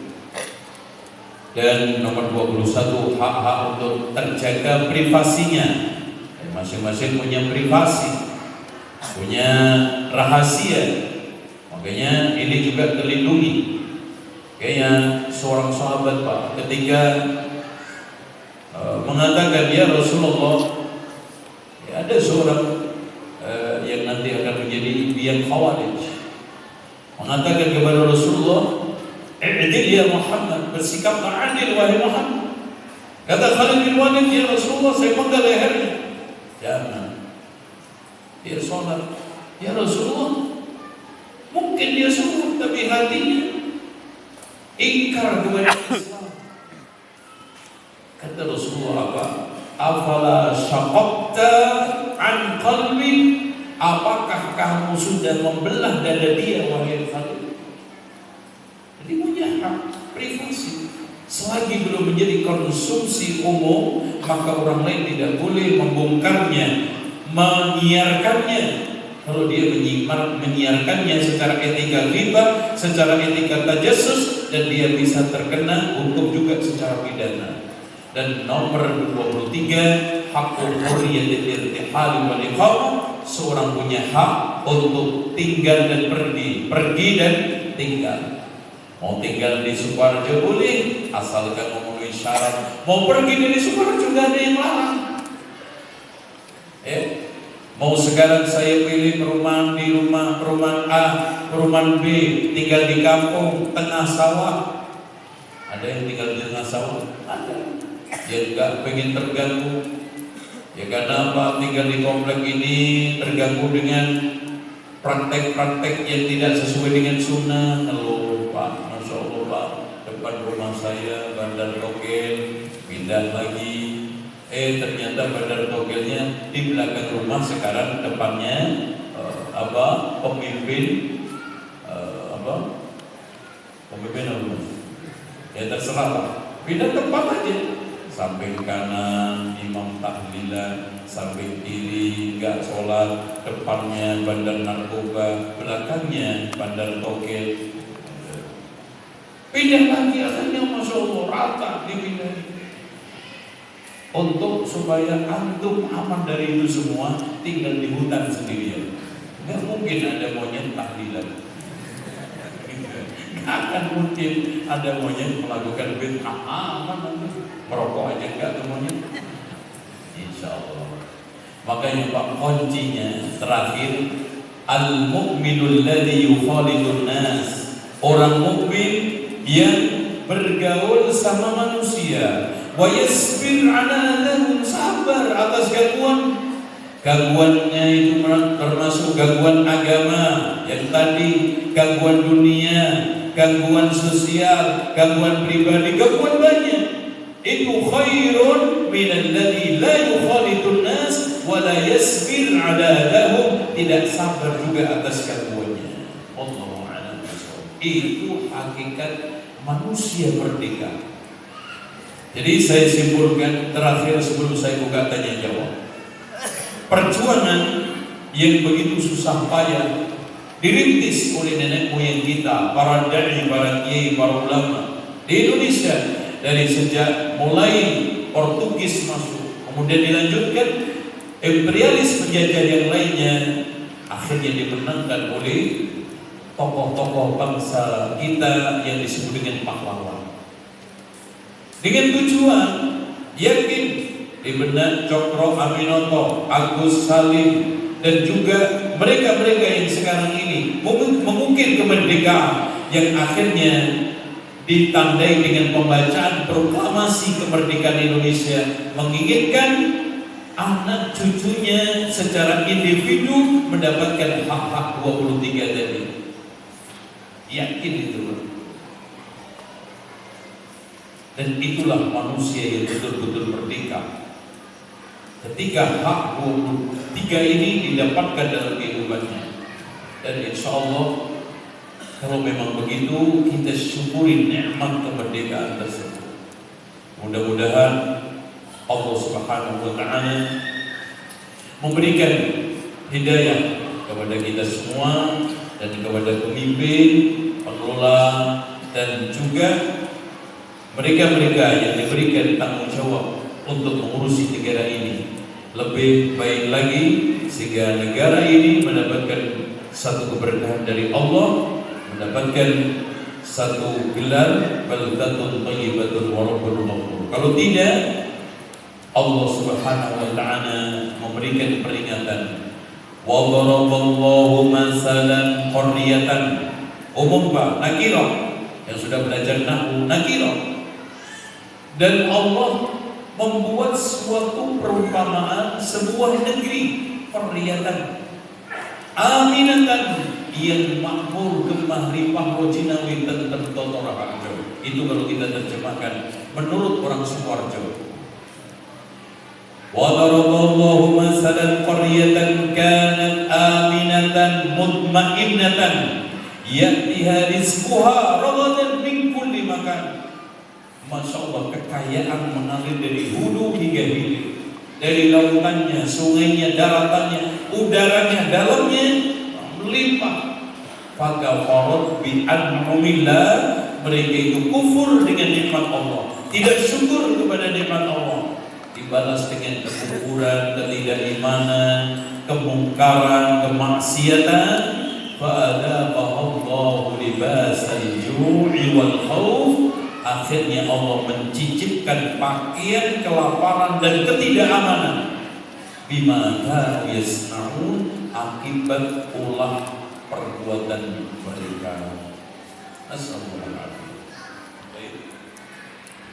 Dan nomor 21 hak-hak untuk terjaga privasinya. Masing-masing punya privasi, punya rahasia. Makanya ini juga terlindungi. Kayaknya seorang sahabat Pak ketika mengatakan, ya Rasulullah, ya ada seorang yang nanti akan menjadi impian Khawarij, mengatakan kepada Rasulullah, "I'dil ya Muhammad, bersikaplah adil wahai Muhammad." Kata Khalid bin Walid, ya Rasulullah, saya penggal lehernya. Jangan. Dia sholat. Ya Rasulullah, mungkin dia sholat tapi hatinya ingkar kepada Islam. Kata Rasulullah apa? Afala syaqaqta an qalbi, apakah kamu sudah membelah dada dia wahai Khalid? Jadi punya hak privasi. Selagi belum menjadi konsumsi umum, maka orang lain tidak boleh membongkarnya, menyiarkannya. Kalau dia menyiarkannya secara etika riba, secara etika tajassus, dan dia bisa terkena hukum juga secara pidana. Dan nomor 23 hakul hurriyatil irtihal wal iqamah, seorang punya hak untuk tinggal dan pergi dan tinggal. Mau tinggal di Sukoharjo boleh, asalkan memenuhi syarat. Mau pergi dari Sukoharjo juga ada yang larang. Mau sekarang saya pilih perumahan A, perumahan B, tinggal di kampung tengah sawah. Ada yang tinggal di tengah sawah? Ada. Yang nggak pengen terganggu. Ya karena apa? Tinggal di komplek ini terganggu dengan praktek-praktek yang tidak sesuai dengan sunnah. Halo Pak, Masya Allah Pak, depan rumah saya bandar togel, pindah lagi. Ternyata bandar togelnya di belakang rumah, sekarang depannya pemimpin apa? Ya terserah Pak, pindah tempat aja. Samping kanan imam tahlilan, samping kiri nggak sholat, depannya bandar narkoba, belakangnya bandar togel. Pindah lagi, akhirnya Masya Allah rata dipindah. Untuk supaya antum aman dari itu semua, tinggal di hutan sendirian. Nggak mungkin ada monyet tahlilan. Nggak akan mungkin ada monyet melakukan bid'ah. Aman, merokok aja nggak tuh monyet. Insya Allah. Makanya Pak, kuncinya terakhir, al-mu'minul ladzi yukhalidun nas. Orang mukmin yang bergaul sama manusia, wa yasbir ala adahum, sabar atas gangguannya itu termasuk gangguan agama yang tadi, gangguan dunia, gangguan sosial, gangguan pribadi, gangguan banyak. Itu khairun min alladzi la yukhalidun nas wa la yasbir ala adahum, tidak sabar juga atas gangguannya. Allahu a'lam. Itu hakikat manusia merdeka. Jadi saya simpulkan terakhir sebelum saya buka tanya jawab. Perjuangan yang begitu susah payah dirintis oleh nenek moyang kita, para dai, para kiai, para ulama di Indonesia, dari sejak mulai Portugis masuk, kemudian dilanjutkan imperialis penjajah yang lainnya, akhirnya dimenangkan oleh tokoh-tokoh bangsa kita yang disebut dengan pahlawan. Dengan tujuan yakin di benak Cokro Aminoto, Agus Salim, dan juga mereka-mereka yang sekarang ini mengukir kemerdekaan yang akhirnya ditandai dengan pembacaan proklamasi kemerdekaan Indonesia, menginginkan anak cucunya secara individu mendapatkan hak-hak 23 tadi. Yakin itu. Dan itulah manusia yang betul-betul merdeka. Ketika hak 23 ini didapatkan dalam kehidupannya. Dan insya Allah kalau memang begitu, kita syukuri nikmat kemerdekaan tersebut. Mudah-mudahan Allah Subhanahu wa Ta'ala memberikan hidayah kepada kita semua dan kepada pemimpin, pengelola, dan juga mereka-mereka yang diberikan tanggung jawab untuk mengurusi negara ini lebih baik lagi, sehingga negara ini mendapatkan satu keberkahan dari Allah, mendapatkan satu gelar baldatun thayyibatun wa rabbun ghafur. Kalau tidak, Allah Subhanahu wa Ta'ala memberikan peringatan. Wa daraballahu masalan qaryatan, umum Pak, nakirah, yang sudah belajar nahwu, nakirah. Dan Allah membuat suatu perumpamaan sebuah negeri, qaryatan aminatan, yang makmur, gemah, ripah, rojinawi, tentem, totora, harjo. Itu kalau kita terjemahkan menurut orang Sukoharjo. Wa daraballahu masalan qaryatan kanat aminatan mutmainnatan ya'tiha rizquha ragadan min kulli makan. Masya Allah, kekayaan mengalir dari hulu hingga hilir, dari lautannya, sungainya, daratannya, udaranya, dalamnya melimpah. Fakafarat bi an'amillah, mereka itu kufur dengan nikmat Allah, tidak syukur kepada nikmat Allah, dibalas dengan kekufuran, ketidakimanan, kemungkaran, kemaksiatan. Fa'adaqahallahu libasal ju'i wal khauf, akhirnya Allah mencicipkan pakaian kelaparan dan ketidakamanan. bima kanu yasna'un, akibat ulah perbuatan mereka. Assalamualaikum.